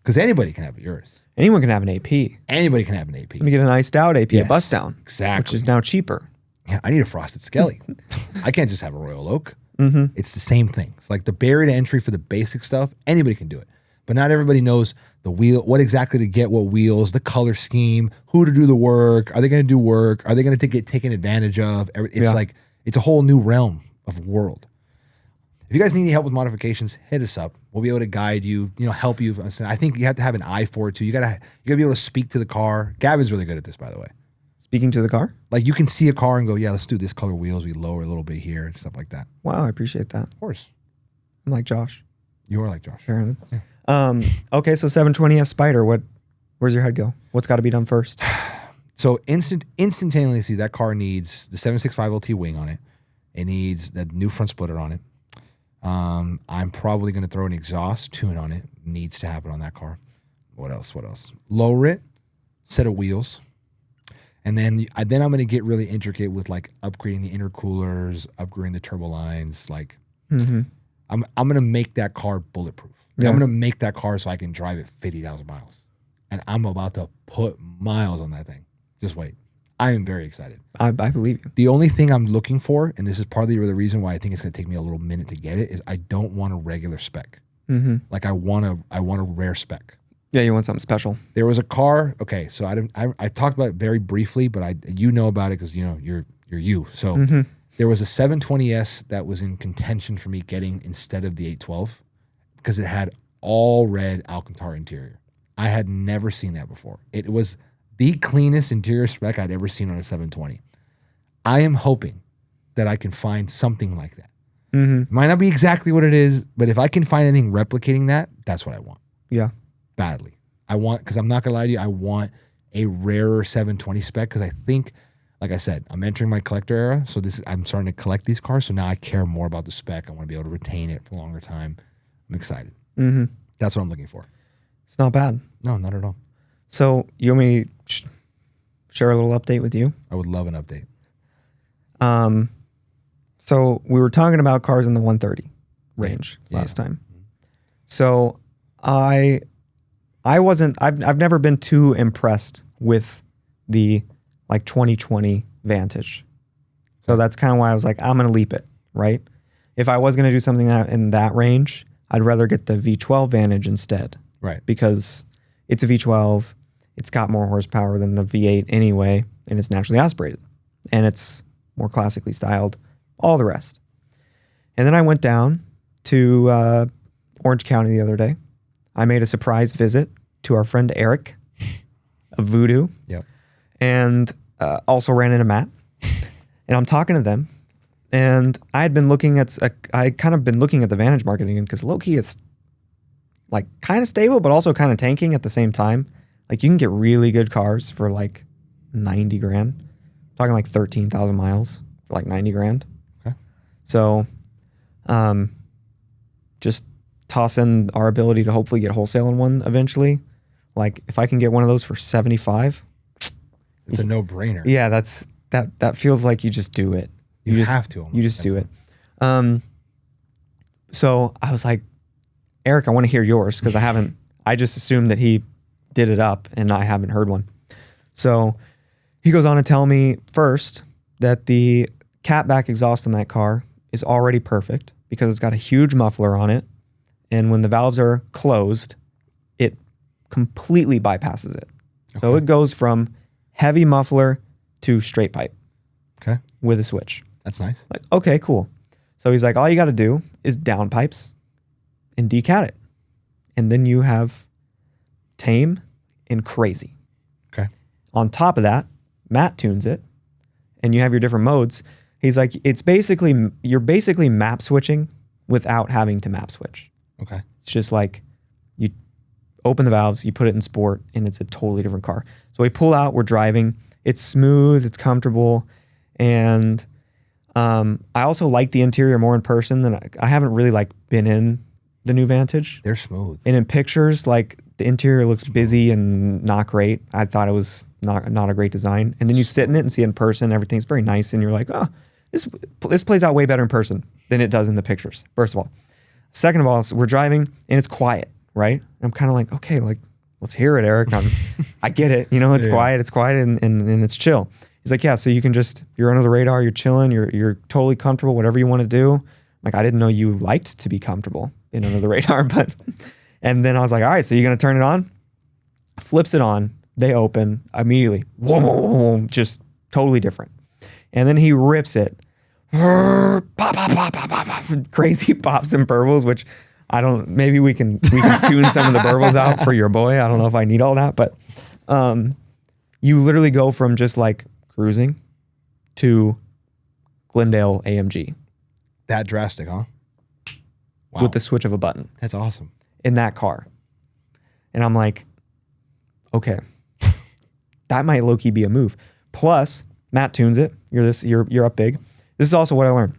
Speaker 2: Because anybody can have a Urus.
Speaker 1: Anyone can have an AP.
Speaker 2: Anybody can have an AP.
Speaker 1: Let me get an iced out AP, a bust down.
Speaker 2: Exactly.
Speaker 1: Which is now cheaper.
Speaker 2: Yeah, I need a frosted Skelly. I can't just have a Royal Oak. It's the same thing. It's like the barrier to entry for the basic stuff, anybody can do it. But not everybody knows the wheel, what exactly to get, what wheels, the color scheme, who to do the work. Are they going to do work? Are they going to get taken advantage of? It's like, it's a whole new realm of world. If you guys need any help with modifications, hit us up. We'll be able to guide you, help you. I think you have to have an eye for it too. You gotta be able to speak to the car. Gavin's really good at this, by the way.
Speaker 1: Speaking to the car?
Speaker 2: Like you can see a car and go, yeah, let's do this color wheels. We lower a little bit here and stuff like that.
Speaker 1: Wow, I appreciate that.
Speaker 2: Of course.
Speaker 1: I'm like Josh.
Speaker 2: You are like Josh.
Speaker 1: Apparently. Yeah. Okay, so 720S Spider, where's your head go? What's got to be done first?
Speaker 2: So instantaneously, that car needs the 765LT wing on it. It needs the new front splitter on it. I'm probably going to throw an exhaust tune on it. Needs to happen on that car. What else? Lower it, set of wheels. And then I'm going to get really intricate with like upgrading the intercoolers, upgrading the turbo lines. Like I'm going to make that car bulletproof. Yeah. I'm going to make that car so I can drive it 50,000 miles. And I'm about to put miles on that thing. Just wait. I am very excited.
Speaker 1: I believe you.
Speaker 2: The only thing I'm looking for, and this is partly the reason why I think it's going to take me a little minute to get it, is I don't want a regular spec. Like I want a rare spec.
Speaker 1: Yeah, you want something special.
Speaker 2: There was a car. Okay, so I talked about it very briefly, but you know about it because you're you. So there was a 720S that was in contention for me getting instead of the 812 because it had all red Alcantara interior. I had never seen that before. It was the cleanest interior spec I'd ever seen on a 720. I am hoping that I can find something like that. Might not be exactly what it is, but if I can find anything replicating that, that's what I want.
Speaker 1: Yeah.
Speaker 2: Badly. Because I'm not going to lie to you, I want a rarer 720 spec because I think, like I said, I'm entering my collector era. So I'm starting to collect these cars. So now I care more about the spec. I want to be able to retain it for a longer time. I'm excited. That's what I'm looking for.
Speaker 1: It's not bad.
Speaker 2: No, not at all.
Speaker 1: So you want me to share a little update with you?
Speaker 2: I would love an update.
Speaker 1: So we were talking about cars in the 130 range last time. So I've never been too impressed with the like 2020 Vantage. So that's kind of why I was like, I'm going to leap it, right? If I was going to do something in that range, I'd rather get the V12 Vantage instead.
Speaker 2: Right.
Speaker 1: Because it's a V12. it's got more horsepower than the V8 anyway, and it's naturally aspirated, and it's more classically styled, all the rest. And then I went down to Orange County the other day. I made a surprise visit to our friend Eric of Voodoo.
Speaker 2: Yep.
Speaker 1: And also ran into Matt. And I'm talking to them. And I had been looking at the Vantage market again, because low-key it's like kind of stable, but also kind of tanking at the same time. Like you can get really good cars for like 90 grand. I'm talking like 13,000 miles for like 90 grand.
Speaker 2: Okay.
Speaker 1: So just toss in our ability to hopefully get wholesale in one eventually. Like if I can get one of those for 75,
Speaker 2: it's a no-brainer.
Speaker 1: Yeah, that feels like you just do it.
Speaker 2: You have to.
Speaker 1: You just do it. So I was like, Eric, I want to hear yours, because I just assumed that he did it up and I haven't heard one. So he goes on to tell me first that the catback exhaust on that car is already perfect because it's got a huge muffler on it. And when the valves are closed, it completely bypasses it. Okay. So it goes from heavy muffler to straight pipe.
Speaker 2: Okay.
Speaker 1: With a switch.
Speaker 2: That's nice.
Speaker 1: Like, okay, cool. So he's like, all you got to do is down pipes and decat it. And then you have tame and crazy.
Speaker 2: Okay.
Speaker 1: On top of that, Matt tunes it and you have your different modes. He's like, you're basically map switching without having to map switch.
Speaker 2: Okay.
Speaker 1: It's just like you open the valves, you put it in sport, and it's a totally different car. So we pull out, we're driving. It's smooth, it's comfortable. And I also like the interior more in person than I haven't really like been in the new Vantage.
Speaker 2: They're smooth.
Speaker 1: And in pictures, like the interior looks busy and not great. I thought it was not a great design. And then you sit in it and see it in person, everything's very nice. And you're like, oh, this plays out way better in person than it does in the pictures, first of all. Second of all, so we're driving and it's quiet, right? I'm kind of like, okay, like, let's hear it, Eric. I get it. You know, it's quiet and it's chill. He's like, yeah, so you can you're under the radar, you're chilling, you're totally comfortable, whatever you want to do. Like, I didn't know you liked to be comfortable being under the radar, and then I was like, all right, so you're going to turn it on? Flips it on. They open immediately. Whoa, just totally different. And then he rips it. Pop, pop, pop, pop, pop, pop. Crazy pops and burbles, which maybe we can tune some of the burbles out for your boy. I don't know if I need all that, but you literally go from just like cruising to Glendale AMG.
Speaker 2: That drastic, huh? Wow.
Speaker 1: With the switch of a button.
Speaker 2: That's awesome.
Speaker 1: In that car. And I'm like, okay, that might low-key be a move. Plus, Matt tunes it. You're up big. This is also what I learned.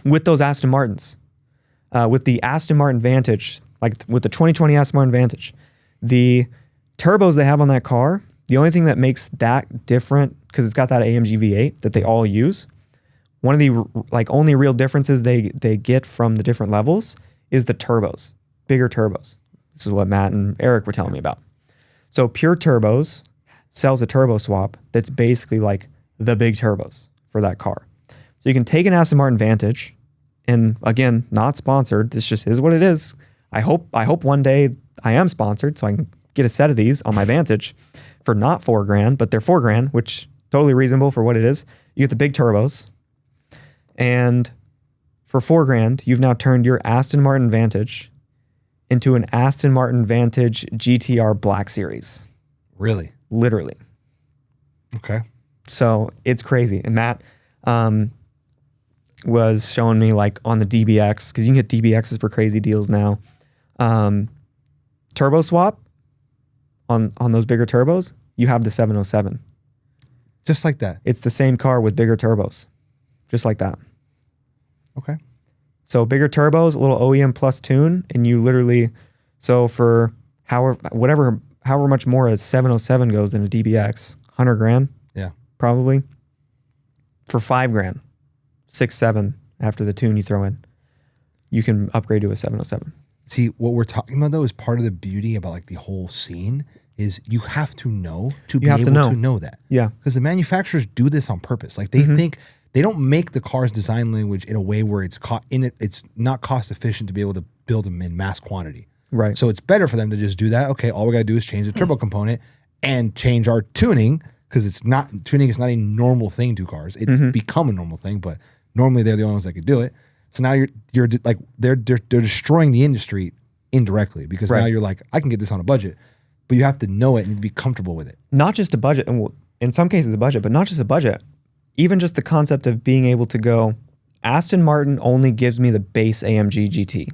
Speaker 1: With those Aston Martins, with the Aston Martin Vantage, like with the 2020 Aston Martin Vantage, the turbos they have on that car, the only thing that makes that different, because it's got that AMG V8 that they all use, one of the like only real differences they get from the different levels is the turbos, bigger turbos. This is what Matt and Eric were telling me about. So Pure Turbos sells a turbo swap that's basically like the big turbos for that car. So you can take an Aston Martin Vantage, and again, not sponsored. This just is what it is. I hope one day I am sponsored so I can get a set of these on my Vantage for not $4,000, but they're $4,000, which totally reasonable for what it is. You get the big turbos, and for $4,000, you've now turned your Aston Martin Vantage into an Aston Martin Vantage GTR Black Series.
Speaker 2: Really?
Speaker 1: Literally.
Speaker 2: Okay. So
Speaker 1: it's crazy. And Matt was showing me like on the DBX, because you can get DBXs for crazy deals now. Turbo swap on those bigger turbos, you have the 707.
Speaker 2: Just like that.
Speaker 1: It's the same car with bigger turbos. Just like that.
Speaker 2: Okay.
Speaker 1: So bigger turbos, a little OEM plus tune, and you literally, so for however much more a 707 goes than a DBX, $100,000.
Speaker 2: Yeah.
Speaker 1: Probably. For $5,000, 6-7 after the tune you throw in, you can upgrade to a 707.
Speaker 2: See, what we're talking about though is part of the beauty about like the whole scene is you have to know to be able to know that.
Speaker 1: Yeah.
Speaker 2: Because the manufacturers do this on purpose. Like they think they don't make the car's design language in a way where it's not cost efficient to be able to build them in mass quantity.
Speaker 1: Right.
Speaker 2: So it's better for them to just do that. Okay, all we got to do is change the turbo component and change our tuning, because tuning is not a normal thing to cars. It's become a normal thing, but normally they're the only ones that could do it. So now you're like they're destroying the industry indirectly, because now you're like, I can get this on a budget, but you have to know it and be comfortable with it.
Speaker 1: Not just a budget, and in some cases a budget, but not just a budget. Even just the concept of being able to go, Aston Martin only gives me the base AMG GT,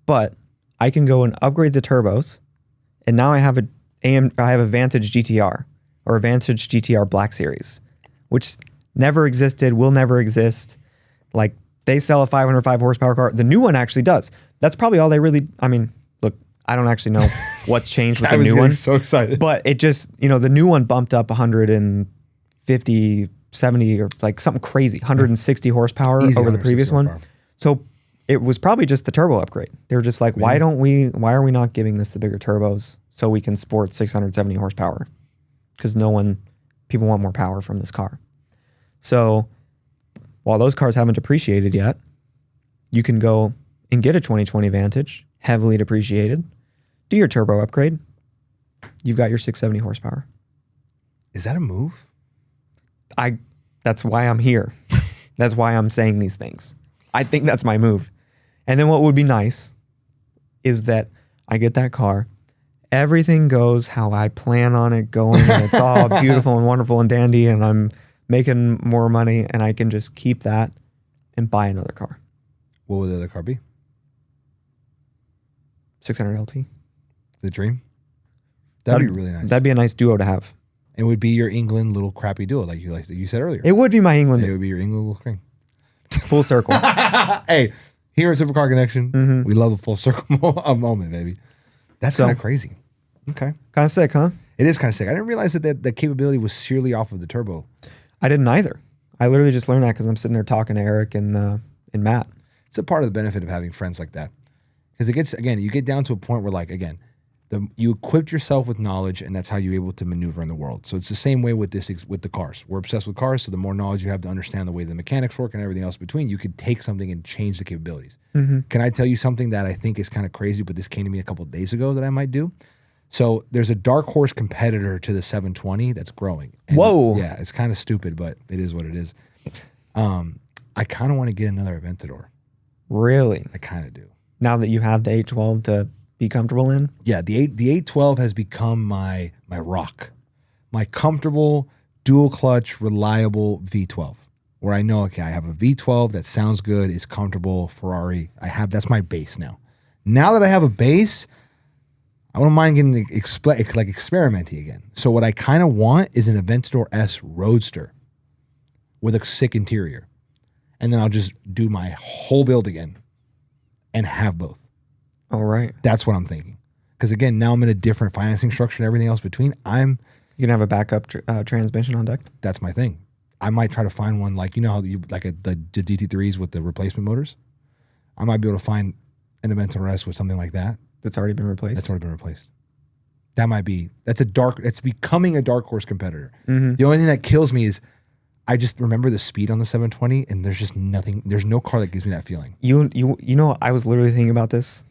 Speaker 1: but I can go and upgrade the turbos, and now I have a Vantage GTR or a Vantage GTR Black Series, which never existed, will never exist. Like, they sell a 505 horsepower car. The new one actually does. That's probably all they really, I mean, look, I don't actually know what's changed with the new one.
Speaker 2: So excited.
Speaker 1: But it just, the new one bumped up 150, 70, or like something crazy, 160 horsepower over the previous one. So it was probably just the turbo upgrade. They were just like, why are we not giving this the bigger turbos so we can sport 670 horsepower? Because people want more power from this car. So while those cars haven't depreciated yet, you can go and get a 2020 Vantage, heavily depreciated, do your turbo upgrade. You've got your 670 horsepower.
Speaker 2: Is that a move?
Speaker 1: That's why I'm here. That's why I'm saying these things. I think that's my move. And then what would be nice is that I get that car, everything goes how I plan on it going, and it's all beautiful and wonderful and dandy, and I'm making more money, and I can just keep that and buy another car.
Speaker 2: What would the other car be?
Speaker 1: 600 LT.
Speaker 2: The dream? That'd be really nice.
Speaker 1: That'd be a nice duo to have.
Speaker 2: It would be your England little crappy duo, like you said earlier.
Speaker 1: It would be my England.
Speaker 2: It would be your England little cream.
Speaker 1: Full circle.
Speaker 2: Hey, here at Supercar Connection, we love a full circle moment, baby. That's kind of crazy. Okay.
Speaker 1: Kind of sick, huh?
Speaker 2: It is kind of sick. I didn't realize that the capability was sheerly off of the turbo.
Speaker 1: I didn't either. I literally just learned that because I'm sitting there talking to Eric and Matt.
Speaker 2: It's a part of the benefit of having friends like that. Because you get down to a point where, like, again, you equipped yourself with knowledge, and that's how you're able to maneuver in the world. So it's the same way with the cars. We're obsessed with cars, so the more knowledge you have to understand the way the mechanics work and everything else between, you could take something and change the capabilities. Can I tell you something that I think is kind of crazy, but this came to me a couple of days ago that I might do? So there's a dark horse competitor to the 720 that's growing. And
Speaker 1: whoa.
Speaker 2: Yeah, it's kind of stupid, but it is what it is. I kind of want to get another Aventador.
Speaker 1: Really?
Speaker 2: I kind of do.
Speaker 1: Now that you have the 812 to be comfortable in?
Speaker 2: Yeah, the 812 has become my rock. My comfortable, dual clutch, reliable V12. Where I know, okay, I have a V12 that sounds good, is comfortable, Ferrari. That's my base now. Now that I have a base, I don't mind getting experimenting again. So what I kind of want is an Aventador S Roadster with a sick interior. And then I'll just do my whole build again and have both.
Speaker 1: All right.
Speaker 2: That's what I'm thinking. Because again, now I'm in a different financing structure and everything else between.
Speaker 1: You can have a backup transmission on deck?
Speaker 2: That's my thing. I might try to find one like, you know how the GT3s with the replacement motors? I might be able to find an Aventador S with something like that.
Speaker 1: That's already been replaced?
Speaker 2: That's already been replaced. That's becoming a dark horse competitor. The only thing that kills me is I just remember the speed on the 720, and there's just nothing. There's no car that gives me that feeling.
Speaker 1: You know, I was literally thinking about this.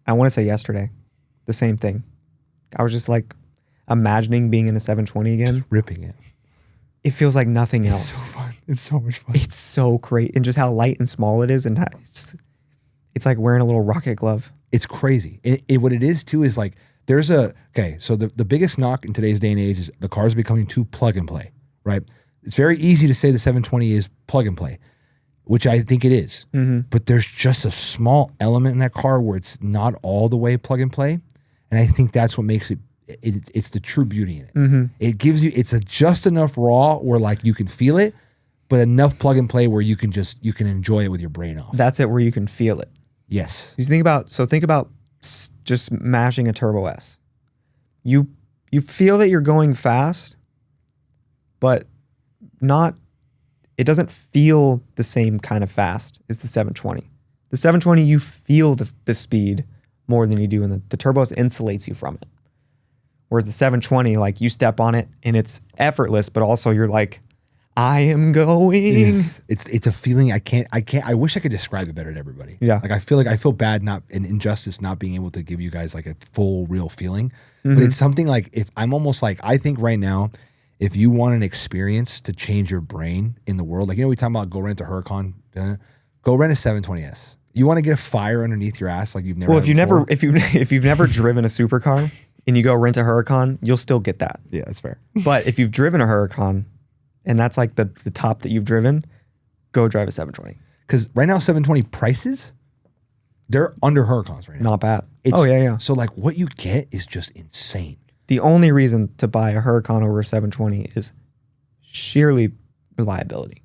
Speaker 1: I want to say yesterday, the same thing. I was just like imagining being in a 720 again,
Speaker 2: just ripping it.
Speaker 1: It feels like nothing else.
Speaker 2: It's so fun. It's so much fun.
Speaker 1: It's so great, and just how light and small it is, and it's like wearing a little rocket glove.
Speaker 2: It's crazy. And what it is too is like so the biggest knock in today's day and age is the cars are becoming too plug and play, right? It's very easy to say the 720 is plug and play, which I think it is. But there's just a small element in that car where it's not all the way plug and play. And I think that's what makes it's the true beauty in it. It gives you, it's just enough raw where like you can feel it, but enough plug and play where you can enjoy it with your brain off.
Speaker 1: That's it, where you can feel it.
Speaker 2: Yes.
Speaker 1: You think about just mashing a Turbo S. You feel that you're going fast, but it doesn't feel the same kind of fast as the 720. The 720, you feel the speed more than you do, and the Turbos insulates you from it. Whereas the 720, like you step on it and it's effortless, but also you're like, I am going.
Speaker 2: It's a feeling I wish I could describe it better to everybody.
Speaker 1: Yeah.
Speaker 2: Like I feel bad an injustice not being able to give you guys like a full real feeling. But it's something like if I'm almost like I think right now, if you want an experience to change your brain in the world, like we talk about go rent a Huracan, go rent a 720S. You want to get a fire underneath your ass like you've never.
Speaker 1: Well, if you've never driven a supercar and you go rent a Huracan, you'll still get that.
Speaker 2: Yeah, that's fair.
Speaker 1: But if you've driven a Huracan and that's like the top that you've driven, go drive a 720.
Speaker 2: Because right now 720 prices, they're under Huracans right now.
Speaker 1: Not bad. Yeah.
Speaker 2: So like what you get is just insane.
Speaker 1: The only reason to buy a Huracan over a 720 is sheerly reliability.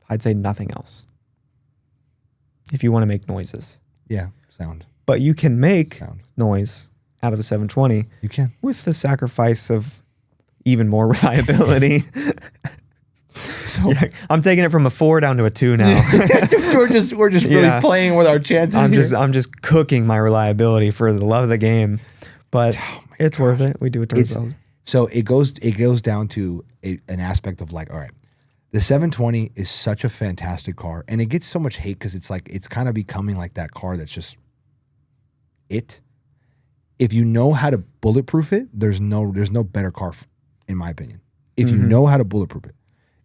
Speaker 1: I'd say nothing else. If you want to make noises.
Speaker 2: Yeah, sound.
Speaker 1: But you can make noise out of a 720.
Speaker 2: You can.
Speaker 1: With the sacrifice of even more reliability.
Speaker 2: So
Speaker 1: yeah, I'm taking it from a 4 down to a 2 now.
Speaker 2: we're just really playing with our chances.
Speaker 1: I'm just cooking my reliability for the love of the game. But it's worth it. We do it to ourselves.
Speaker 2: So it goes down to an aspect of like, all right, the 720 is such a fantastic car, and it gets so much hate because it's kind of becoming like that car that's just it. If you know how to bulletproof it, there's no better car, in my opinion. If you know how to bulletproof it,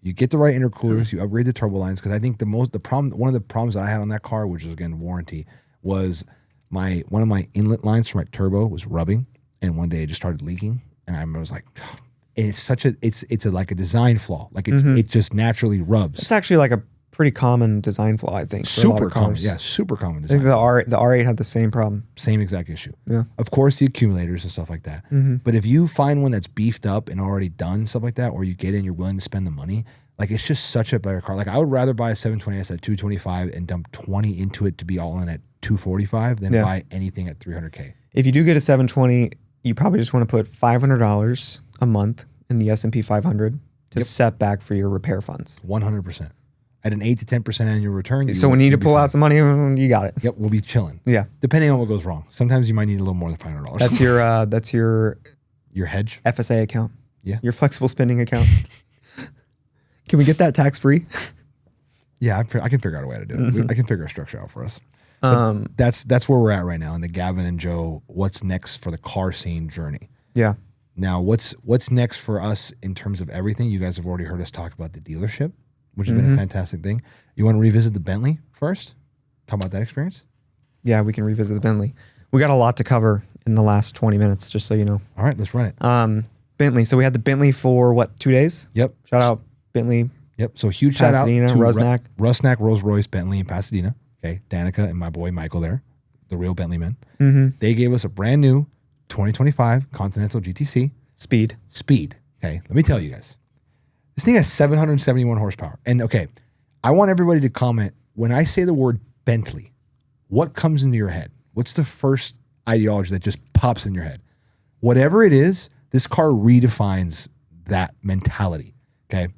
Speaker 2: you get the right intercoolers, you upgrade the turbo lines. Because I think one of the problems that I had on that car, which was again warranty, was one of my inlet lines for my turbo was rubbing, and one day it just started leaking, and I was like, oh. And it's like a design flaw. Like it just naturally rubs.
Speaker 1: It's actually like a pretty common design flaw, I think.
Speaker 2: Super common. Yeah, super common design.
Speaker 1: I think the R8 had the same problem.
Speaker 2: Same exact issue.
Speaker 1: Yeah.
Speaker 2: Of course, the accumulators and stuff like that. But if you find one that's beefed up and already done stuff like that, or you get in, you're willing to spend the money, like it's just such a better car. Like I would rather buy a 720S at 225 and dump 20 into it to be all in at 245 than buy anything at 300K. If
Speaker 1: you do get a 720, you probably just want to put $500 a month in the S&P 500 to set back for your repair funds.
Speaker 2: 100%. At an 8 to 10% annual return.
Speaker 1: So when you need to pull out some money, you got it.
Speaker 2: Yep, we'll be chilling.
Speaker 1: Yeah.
Speaker 2: Depending on what goes wrong. Sometimes you might need a little more than $500.
Speaker 1: That's your
Speaker 2: hedge?
Speaker 1: FSA account.
Speaker 2: Yeah.
Speaker 1: Your flexible spending account. Can we get that tax-free?
Speaker 2: Yeah, I can figure out a way to do it. I can figure a structure out for us. That's where we're at right now in the Gavin and Joe what's next for the car scene journey.
Speaker 1: Yeah.
Speaker 2: Now, what's next for us in terms of everything? You guys have already heard us talk about the dealership, which has been a fantastic thing. You want to revisit the Bentley first? Talk about that experience?
Speaker 1: Yeah, we can revisit the Bentley. We got a lot to cover in the last 20 minutes, just so you know.
Speaker 2: All right, let's run it.
Speaker 1: Bentley. So we had the Bentley for 2 days?
Speaker 2: Yep.
Speaker 1: Shout out Bentley.
Speaker 2: Yep. So huge shout out to
Speaker 1: Rusnak,
Speaker 2: Rolls-Royce, Bentley in Pasadena. Okay. Danica and my boy Michael there, the real Bentley men. They gave us a brand new 2025 Continental GTC.
Speaker 1: Speed.
Speaker 2: Okay. Let me tell you guys. This thing has 771 horsepower. And okay, I want everybody to comment when I say the word Bentley, what comes into your head? What's the first ideology that just pops in your head? Whatever it is, this car redefines that mentality. Okay.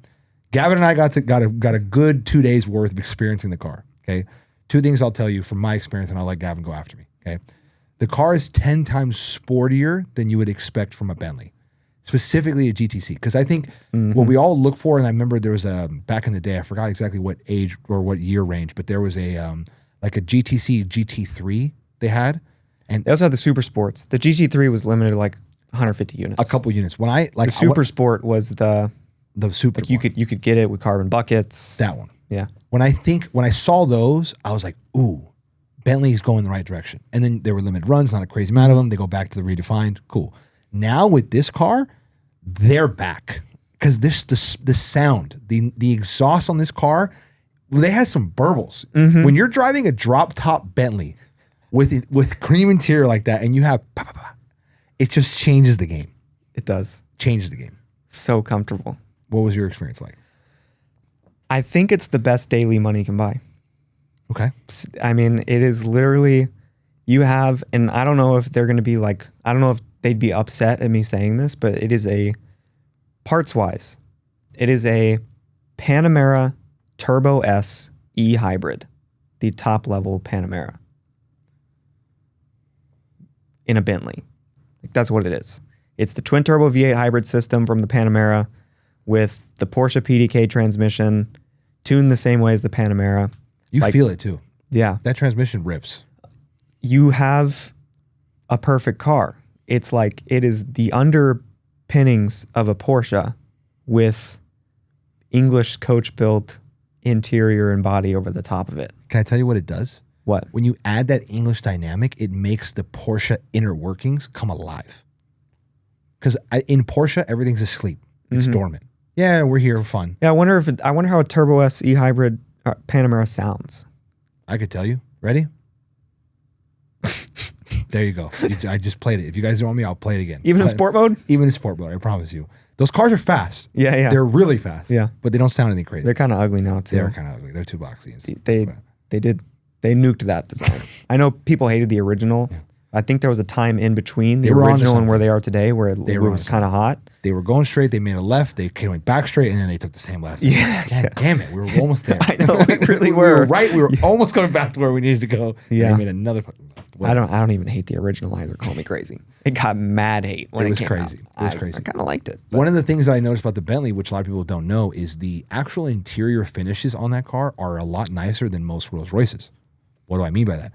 Speaker 2: Gavin and I got a good 2 days worth of experiencing the car. Okay. 2 things I'll tell you from my experience, and I'll let Gavin go after me. Okay. The car is 10 times sportier than you would expect from a Bentley, specifically a GTC. Because I think what we all look for, and I remember there was back in the day, I forgot exactly what age or what year range, but there was a like a GTC GT3 they had. And
Speaker 1: they also had the Super Sports. The GT3 was limited to like 150 units.
Speaker 2: A couple units. When I like
Speaker 1: the Super Sport was the
Speaker 2: Super.
Speaker 1: Like you could get it with carbon buckets.
Speaker 2: That one.
Speaker 1: Yeah.
Speaker 2: When I saw those, I was like, ooh, Bentley's going the right direction. And then there were limited runs, not a crazy amount of them. They go back to the redefined. Cool. Now with this car, they're back because the sound, the exhaust on this car, they had some burbles. When you're driving a drop top Bentley with cream interior like that, and you have, it just changes the game.
Speaker 1: It does.
Speaker 2: Changes the game.
Speaker 1: So comfortable.
Speaker 2: What was your experience like?
Speaker 1: I think it's the best daily money can buy.
Speaker 2: Okay.
Speaker 1: I mean, it is literally, you have, and I don't know if they're going to be like, I don't know if they'd be upset at me saying this, but it is a, parts-wise, it is a Panamera Turbo S E hybrid, the top-level Panamera in a Bentley. Like, that's what it is. It's the twin-turbo V8 hybrid system from the Panamera with the Porsche PDK transmission, tuned the same way as the Panamera.
Speaker 2: You feel it too.
Speaker 1: Yeah.
Speaker 2: That transmission rips.
Speaker 1: You have a perfect car. It's like it is the underpinnings of a Porsche with English coach-built interior and body over the top of it.
Speaker 2: Can I tell you what it does?
Speaker 1: What?
Speaker 2: When you add that English dynamic, it makes the Porsche inner workings come alive. Because in Porsche, everything's asleep. It's dormant. Yeah, we're here, fun.
Speaker 1: Yeah, I wonder how a Turbo S e-hybrid Panamera sounds.
Speaker 2: I could tell you. Ready? There you go. I just played it. If you guys don't want me, I'll play it again.
Speaker 1: Even in sport mode?
Speaker 2: Even in sport mode, I promise you. Those cars are fast.
Speaker 1: Yeah.
Speaker 2: They're really fast.
Speaker 1: Yeah.
Speaker 2: But they don't sound anything crazy.
Speaker 1: They're kind of ugly now, too.
Speaker 2: They're kind of ugly. They're too boxy.
Speaker 1: They nuked that design. I know people hated the original. Yeah. I think there was a time in between the
Speaker 2: original
Speaker 1: and where they are today where it was kind of hot.
Speaker 2: They were going straight. They made a left. They went back straight, and then they took the same left. God damn it. We were almost there.
Speaker 1: I know. We really were.
Speaker 2: We were right. We were almost coming back to where we needed to go.
Speaker 1: Yeah.
Speaker 2: And they made another fucking left.
Speaker 1: I don't even hate the original either. Call me crazy. It got mad hate when it came
Speaker 2: crazy.
Speaker 1: out.
Speaker 2: It was crazy.
Speaker 1: I kind of liked it. But.
Speaker 2: One of the things that I noticed about the Bentley, which a lot of people don't know, is the actual interior finishes on that car are a lot nicer than most Rolls-Royces. What do I mean by that?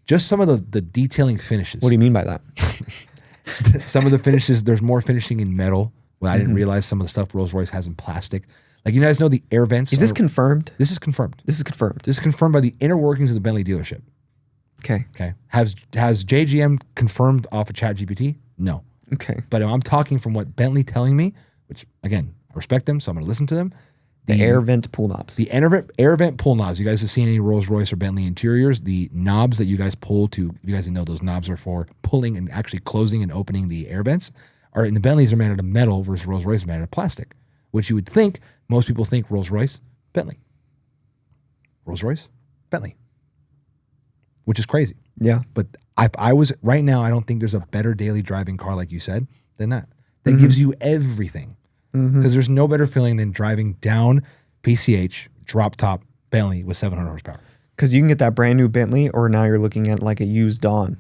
Speaker 2: Just some of the detailing finishes.
Speaker 1: What do you mean by that?
Speaker 2: Some of the finishes, there's more finishing in metal. Well, I didn't realize some of the stuff Rolls-Royce has in plastic. Like, you guys know the air vents.
Speaker 1: Is this confirmed?
Speaker 2: This is confirmed.
Speaker 1: This is confirmed.
Speaker 2: This is confirmed by the inner workings of the Bentley dealership.
Speaker 1: Okay.
Speaker 2: Has JGM confirmed off of ChatGPT? No.
Speaker 1: Okay.
Speaker 2: But I'm talking from what Bentley telling me, which, again, I respect them, so I'm going to listen to them.
Speaker 1: The air vent pull knobs.
Speaker 2: The air vent pull knobs. You guys have seen any Rolls-Royce or Bentley interiors? The knobs that you guys pull to, you guys know those knobs are for pulling and actually closing and opening the air vents. Are in the Bentleys are made out of metal versus Rolls-Royce are made out of plastic, which you would think, most people think Rolls-Royce, Bentley. Rolls-Royce, Bentley. Which is crazy.
Speaker 1: Yeah.
Speaker 2: But if I was, right now, I don't think there's a better daily driving car, like you said, than that. That gives you everything. Because there's no better feeling than driving down PCH, drop top Bentley with 700 horsepower.
Speaker 1: Because you can get that brand new Bentley, or now you're looking at like a used Dawn.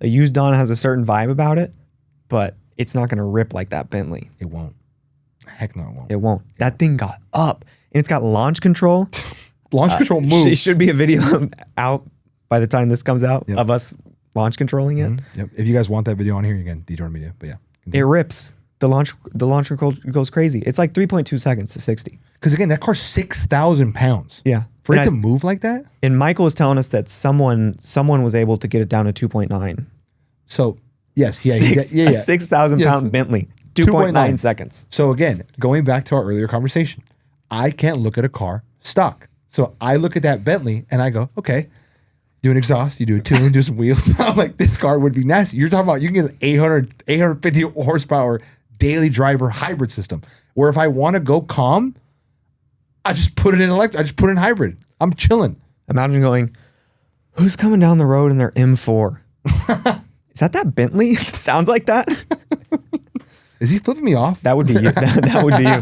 Speaker 1: A used Dawn has a certain vibe about it, but it's not going to rip like that Bentley.
Speaker 2: It won't. Heck no, it won't.
Speaker 1: It won't. That thing got up, and it's got launch control.
Speaker 2: Launch control moves.
Speaker 1: It should be a video out by the time this comes out of us launch controlling it.
Speaker 2: Yep. If you guys want that video on here, you can dejoin media. But yeah,
Speaker 1: it rips. The launch control goes crazy. It's like 3.2 seconds to 60.
Speaker 2: Because again, that car's 6,000 pounds.
Speaker 1: Yeah.
Speaker 2: For it to move like that.
Speaker 1: And Michael was telling us that someone was able to get it down to 2.9.
Speaker 2: So yes, yeah,
Speaker 1: a 6,000 pound Bentley, 2.9 seconds.
Speaker 2: So again, going back to our earlier conversation, I can't look at a car stock. So I look at that Bentley and I go, okay, do an exhaust, you do a tune, do some wheels. I'm like, this car would be nasty. You're talking about you can get an 850 horsepower daily driver hybrid system, where if I want to go calm, I just put it in electric. I just put it in hybrid. I'm chilling.
Speaker 1: Imagine going, who's coming down the road in their M4? Is that Bentley? It sounds like that.
Speaker 2: Is he flipping me off?
Speaker 1: That would be you. That would be you.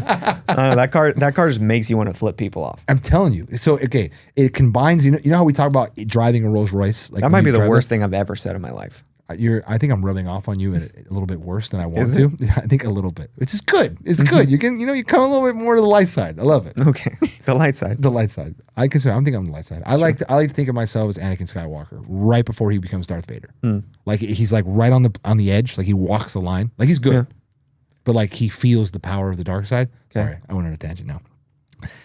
Speaker 1: That car just makes you want to flip people off.
Speaker 2: I'm telling you. So okay, it combines. You know how we talk about driving a Rolls Royce. Like
Speaker 1: that might be the worst thing I've ever said in my life.
Speaker 2: I think I'm rubbing off on you a little bit worse than I want to. I think a little bit, which is good. It's good. You can, you come a little bit more to the light side. I love it.
Speaker 1: Okay, the light side.
Speaker 2: The light side. I think I'm the light side. I like to think of myself as Anakin Skywalker right before he becomes Darth Vader. Like he's like right on the edge. Like he walks the line. Like he's good, but like he feels the power of the dark side. Okay. Sorry, I went on a tangent now.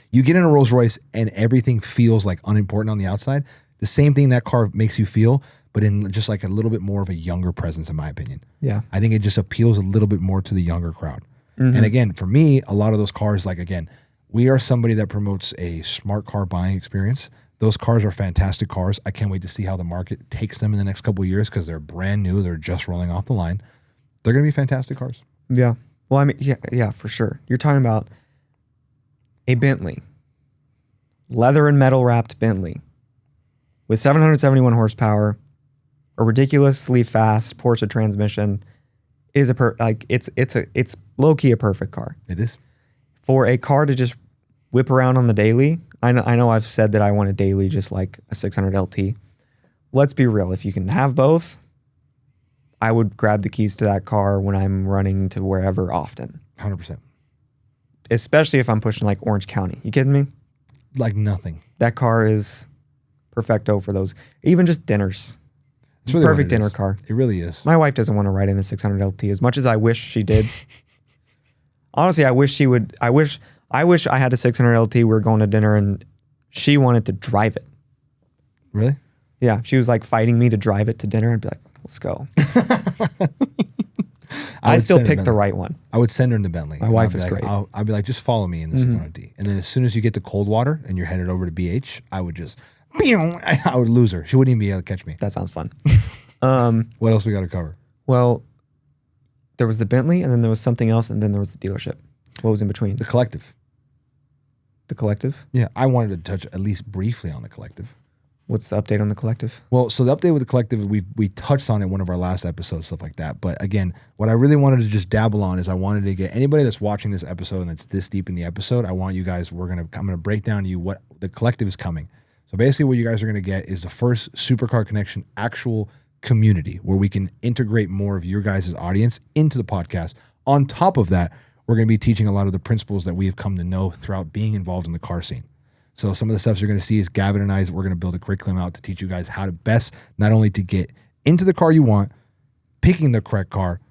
Speaker 2: You get in a Rolls Royce and everything feels like unimportant on the outside. The same thing that car makes you feel, but in just like a little bit more of a younger presence, in my opinion. Yeah. I think it just appeals a little bit more to the younger crowd. And again, for me, a lot of those cars, like again, we are somebody that promotes a smart car buying experience. Those cars are fantastic cars. I can't wait to see how the market takes them in the next couple of years because they're brand new. They're just rolling off the line. They're going to be fantastic cars.
Speaker 1: Yeah. Well, I mean, yeah, for sure. You're talking about a Bentley, leather and metal wrapped Bentley with 771 horsepower, a ridiculously fast Porsche transmission. It is it's low key a perfect car.
Speaker 2: It is.
Speaker 1: For a car to just whip around on the daily. I know I've said that I want a daily just like a 600 LT. Let's be real. If you can have both, I would grab the keys to that car when I'm running to wherever often.
Speaker 2: 100%.
Speaker 1: especially if I'm pushing like Orange County. You kidding me?
Speaker 2: Like nothing.
Speaker 1: That car is perfecto for those. Even just dinners. It's really perfect dinner car.
Speaker 2: It really is.
Speaker 1: My wife doesn't want to ride in a 600 LT as much as I wish she did. Honestly, I wish she would. I wish I had a 600 LT. We were going to dinner and she wanted to drive it.
Speaker 2: Really?
Speaker 1: Yeah. If she was like fighting me to drive it to dinner, I'd be like, let's go. I still picked the right one.
Speaker 2: I would send her in the Bentley.
Speaker 1: My wife is great.
Speaker 2: I'd be like, just follow me in the 600D. And then as soon as you get to Coldwater and you're headed over to BH, I would just, I would lose her. She wouldn't even be able to catch me.
Speaker 1: That sounds fun.
Speaker 2: What else we got to cover?
Speaker 1: Well, there was the Bentley and then there was something else and then there was the dealership. What was in between?
Speaker 2: The Collective.
Speaker 1: The Collective?
Speaker 2: Yeah, I wanted to touch at least briefly on the Collective.
Speaker 1: What's the update on the Collective?
Speaker 2: Well, so the update with the Collective, we touched on it in one of our last episodes, stuff like that. But again, what I really wanted to just dabble on is I wanted to get anybody that's watching this episode and that's this deep in the episode, I want you guys, I'm gonna break down to you what the Collective is coming. So basically what you guys are gonna get is the first Supercar Connection actual community where we can integrate more of your guys' audience into the podcast. On top of that, we're gonna be teaching a lot of the principles that we have come to know throughout being involved in the car scene. So some of the stuff you're going to see is Gavin and I, we're going to build a curriculum out to teach you guys how to best, not only to get into the car you want, picking the correct car,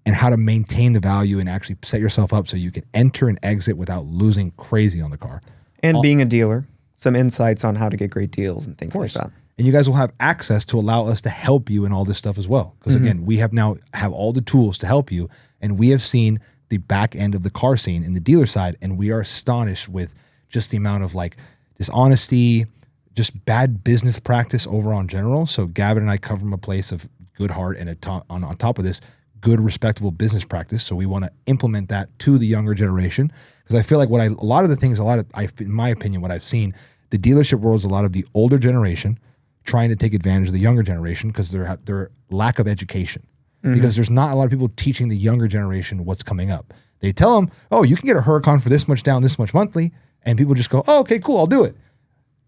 Speaker 2: and how to maintain the value and actually set yourself up so you can enter and exit without losing crazy on the car.
Speaker 1: And being a dealer, some insights on how to get great deals and things like that.
Speaker 2: And you guys will have access to allow us to help you in all this stuff as well. Because again, we have now have all the tools to help you, and we have seen the back end of the car scene in the dealer side, and we are astonished with just the amount of like dishonesty, just bad business practice overall in general. So Gavin and I come from a place of good heart and on top of this, good, respectable business practice. So we want to implement that to the younger generation. Because I feel like in my opinion, what I've seen, the dealership world is a lot of the older generation trying to take advantage of the younger generation because their lack of education. Because there's not a lot of people teaching the younger generation what's coming up. They tell them, oh, you can get a Huracan for this much down, this much monthly. And people just go, oh, okay, cool, I'll do it.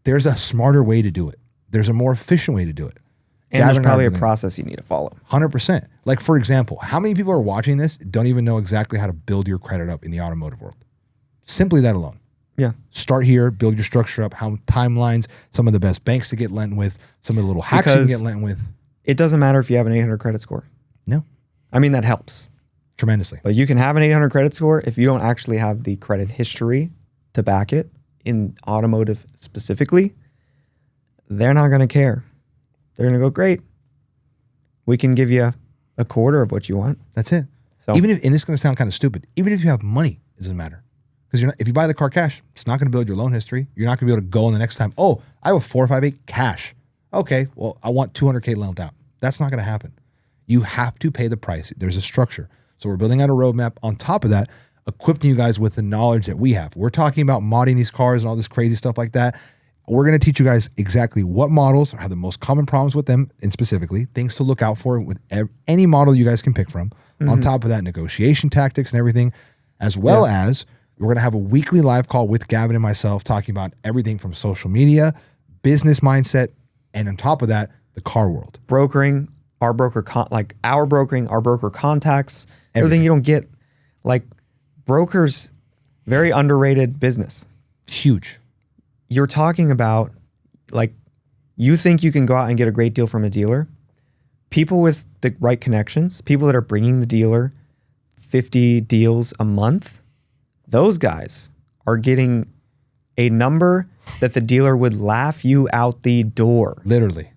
Speaker 2: There's a smarter way to do it. There's a more efficient way to do it.
Speaker 1: And there's probably a process you need to follow.
Speaker 2: 100%. Like, for example, how many people are watching this don't even know exactly how to build your credit up in the automotive world? Simply that alone.
Speaker 1: Yeah.
Speaker 2: Start here, build your structure up, how timelines, some of the best banks to get lent with, some of the little hacks you can get lent with.
Speaker 1: It doesn't matter if you have an 800 credit score.
Speaker 2: No.
Speaker 1: I mean, that helps.
Speaker 2: Tremendously.
Speaker 1: But you can have an 800 credit score if you don't actually have the credit history to back it. In automotive specifically, they're not going to care. They're going to go, great. We can give you a quarter of what you want.
Speaker 2: That's it. So even if, and this is going to sound kind of stupid, even if you have money, it doesn't matter. Because if you buy the car cash, it's not going to build your loan history. You're not going to be able to go in the next time, oh, I have a 458 cash. Okay, well, I want 200K loaned out. That's not going to happen. You have to pay the price. There's a structure. So we're building out a roadmap. On top of that, equipping you guys with the knowledge that we have. We're talking about modding these cars and all this crazy stuff like that. We're going to teach you guys exactly what models have the most common problems with them, and specifically things to look out for with any model you guys can pick from. On top of that, negotiation tactics and everything, as well as we're going to have a weekly live call with Gavin and myself talking about everything from social media, business mindset, and on top of that, the car world.
Speaker 1: Brokering, our broker contacts, everything you don't get. Like, brokers, very underrated business.
Speaker 2: Huge.
Speaker 1: You're talking about, like, you think you can go out and get a great deal from a dealer. People with the right connections, people that are bringing the dealer 50 deals a month, those guys are getting a number that the dealer would laugh you out the door.
Speaker 2: Literally.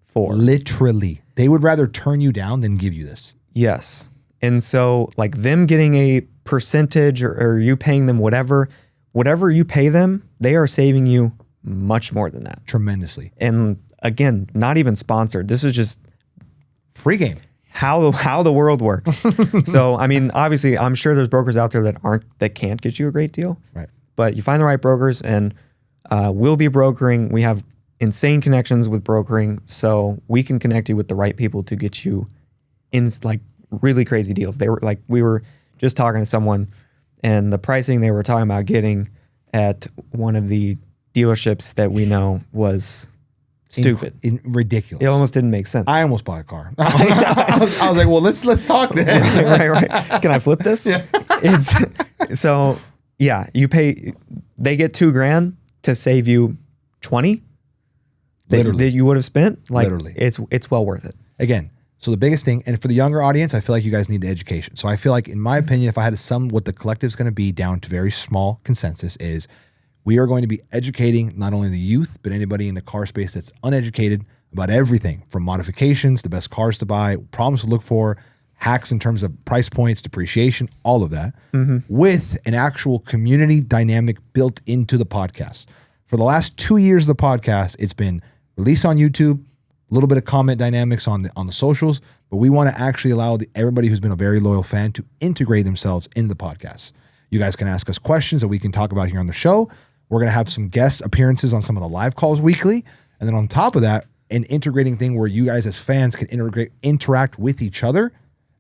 Speaker 1: For.
Speaker 2: Literally. They would rather turn you down than give you this.
Speaker 1: Yes. And so, like, them getting a percentage or you paying them whatever you pay them, they are saving you much more than that.
Speaker 2: Tremendously.
Speaker 1: And again, not even sponsored. This is just
Speaker 2: free game.
Speaker 1: How the world works. So, I mean, obviously, I'm sure there's brokers out there that can't get you a great deal.
Speaker 2: Right.
Speaker 1: But you find the right brokers, and we'll be brokering. We have insane connections with brokering, so we can connect you with the right people to get you in like really crazy deals. We were just talking to someone, and the pricing they were talking about getting at one of the dealerships that we know was stupid.
Speaker 2: Ridiculous.
Speaker 1: It almost didn't make sense.
Speaker 2: I almost bought a car. I was like, well, let's talk then.
Speaker 1: Right. Can I flip this?
Speaker 2: Yeah.
Speaker 1: So, Yeah, they get $2,000 to save you 20 that you would have spent. Like, literally. It's well worth it.
Speaker 2: Again, so the biggest thing, and for the younger audience, I feel like you guys need education. So I feel like, in my opinion, if I had to sum what the collective is going to be down to very small consensus, is we are going to be educating not only the youth, but anybody in the car space that's uneducated about everything from modifications, the best cars to buy, problems to look for, hacks in terms of price points, depreciation, all of that, with an actual community dynamic built into the podcast. For the last 2 years of the podcast, it's been released on YouTube, a little bit of comment dynamics on the socials, but we want to actually allow everybody who's been a very loyal fan to integrate themselves into the podcast. You guys can ask us questions that we can talk about here on the show. We're going to have some guest appearances on some of the live calls weekly. And then on top of that, an integrating thing where you guys as fans can interact with each other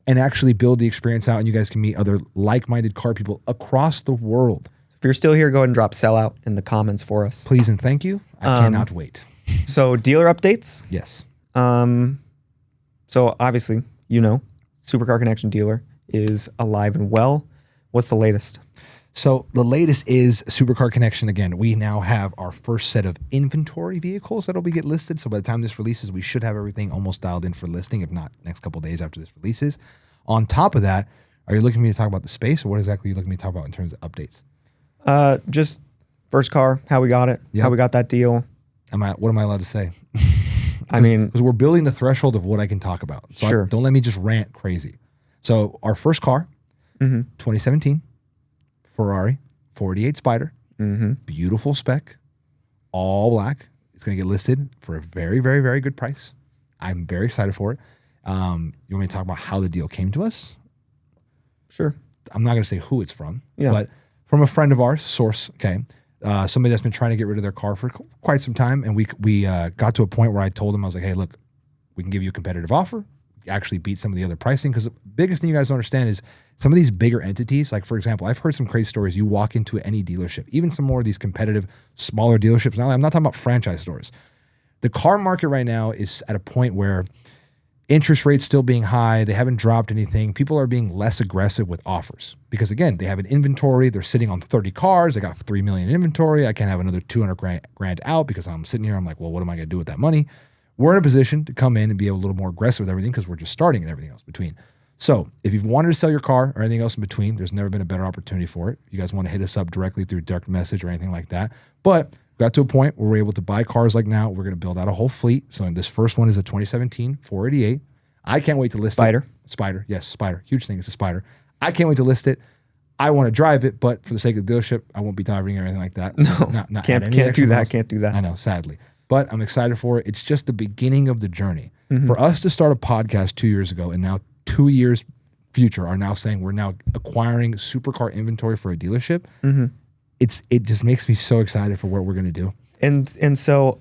Speaker 2: and actually build the experience out, and you guys can meet other like-minded car people across the world.
Speaker 1: If you're still here, go ahead and drop sellout in the comments for us.
Speaker 2: Please and thank you. I cannot wait.
Speaker 1: So dealer updates.
Speaker 2: Yes.
Speaker 1: So obviously, Supercar Connection dealer is alive and well. What's the latest?
Speaker 2: So the latest is Supercar Connection. Again, we now have our first set of inventory vehicles that'll get listed. So by the time this releases, we should have everything almost dialed in for listing, if not next couple of days after this releases. On top of that, are you looking for me to talk about the space, or what exactly are you looking for me to talk about in terms of updates?
Speaker 1: Just first car, how we got it, how we got that deal.
Speaker 2: What am I allowed to say?
Speaker 1: I mean,
Speaker 2: because we're building the threshold of what I can talk about. So
Speaker 1: sure.
Speaker 2: Don't let me just rant crazy. So our first car, 2017, Ferrari 488 Spider, beautiful spec, all black. It's going to get listed for a very, very, very good price. I'm very excited for it. You want me to talk about how the deal came to us?
Speaker 1: Sure.
Speaker 2: I'm not going to say who it's from, but from a friend of ours, source, somebody that's been trying to get rid of their car for quite some time. And we got to a point where I told him, I was like, hey, look, we can give you a competitive offer, actually beat some of the other pricing. Because the biggest thing you guys don't understand is some of these bigger entities, like for example, I've heard some crazy stories. You walk into any dealership, even some more of these competitive, smaller dealerships. Now, I'm not talking about franchise stores. The car market right now is at a point where interest rates still being high, they haven't dropped anything. People are being less aggressive with offers because, again, they have an inventory. They're sitting on 30 cars. They got 3 million in inventory. I can't have another 200 grand out because I'm sitting here. I'm like, well, what am I going to do with that money? We're in a position to come in and be a little more aggressive with everything because we're just starting and everything else between. So if you've wanted to sell your car or anything else in between, there's never been a better opportunity for it. You guys want to hit us up directly through direct message or anything like that. But got to a point where we're able to buy cars like now. We're going to build out a whole fleet. So this first one is a 2017 488. I can't wait to list
Speaker 1: it.
Speaker 2: Spider. Yes, Spider. Huge thing. It's a Spider. I can't wait to list it. I want to drive it, but for the sake of the dealership, I won't be driving or anything like that.
Speaker 1: No, can't do that. Can't do that.
Speaker 2: I know, sadly. But I'm excited for it. It's just the beginning of the journey. For us to start a podcast 2 years ago and now 2 years future are now saying we're now acquiring supercar inventory for a dealership. It just makes me so excited for what we're going to do.
Speaker 1: And so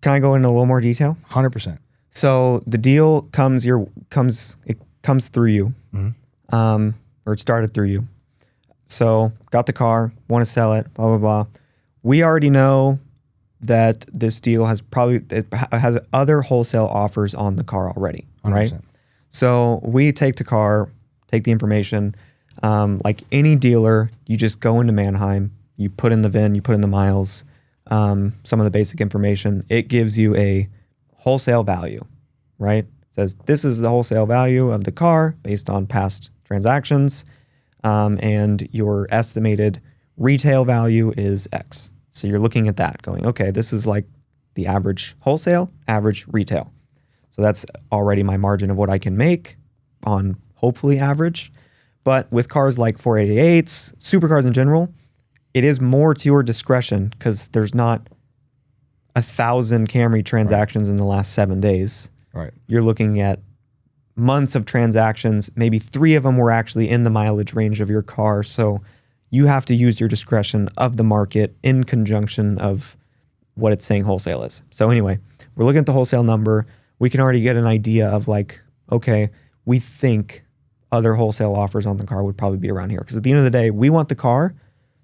Speaker 1: can I go into a little more detail?
Speaker 2: 100%.
Speaker 1: So the deal comes through you, or it started through you. So got the car, want to sell it, blah, blah, blah. We already know that this deal has other wholesale offers on the car already, 100%. Right? So we take the car, take the information, like any dealer, you just go into Manheim, you put in the VIN, you put in the miles, some of the basic information. It gives you a wholesale value, right? It says this is the wholesale value of the car based on past transactions, and your estimated retail value is X. So you're looking at that going, okay, this is like the average wholesale, average retail. So that's already my margin of what I can make on hopefully average. But with cars like 488s, supercars in general, it is more to your discretion because there's not 1,000 Camry transactions in the last 7 days.
Speaker 2: Right.
Speaker 1: You're looking at months of transactions. Maybe 3 of them were actually in the mileage range of your car. So you have to use your discretion of the market in conjunction of what it's saying wholesale is. So anyway, we're looking at the wholesale number. We can already get an idea of like, okay, we think other wholesale offers on the car would probably be around here. Because at the end of the day, we want the car.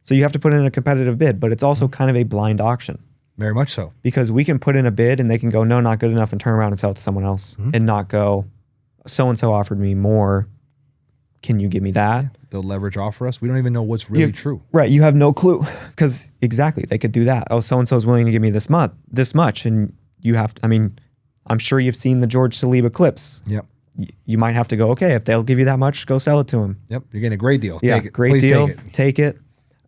Speaker 1: So you have to put in a competitive bid, but it's also kind of a blind auction.
Speaker 2: Very much so.
Speaker 1: Because we can put in a bid and they can go, no, not good enough, and turn around and sell it to someone else and not go, so-and-so offered me more. Can you give me that?
Speaker 2: they'll leverage offer us. We don't even know what's really true.
Speaker 1: Right. You have no clue because exactly they could do that. Oh, so-and-so is willing to give me this much. And you have to, I mean, I'm sure you've seen the George Saliba clips.
Speaker 2: Yep.
Speaker 1: You might have to go, okay, if they'll give you that much, go sell it to them.
Speaker 2: Yep. You're getting a great deal.
Speaker 1: Yeah,
Speaker 2: take it.
Speaker 1: Great
Speaker 2: Please
Speaker 1: deal. Take it.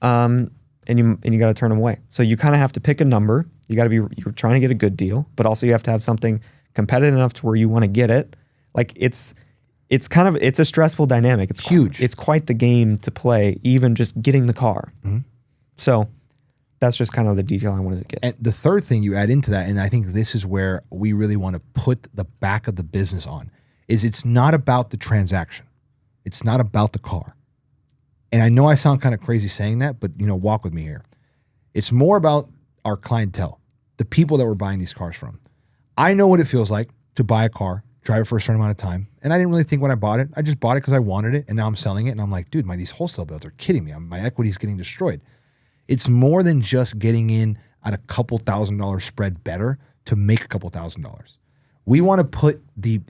Speaker 1: And you got to turn them away. So you kind of have to pick a number. You're trying to get a good deal, but also you have to have something competitive enough to where you want to get it. Like it's a stressful dynamic. It's
Speaker 2: huge.
Speaker 1: It's quite the game to play, even just getting the car. Mm-hmm. So that's just kind of the detail I wanted to get.
Speaker 2: And the third thing you add into that, and I think this is where we really want to put the back of the business on, is it's not about the transaction. It's not about the car. And I know I sound kind of crazy saying that, but walk with me here. It's more about our clientele, the people that we're buying these cars from. I know what it feels like to buy a car, drive it for a certain amount of time. And I didn't really think when I bought it. I just bought it because I wanted it. And now I'm selling it. And I'm like, dude, these wholesale bills are kidding me. My equity is getting destroyed. It's more than just getting in at a couple $1,000 spread better to make a couple $1,000. We want to put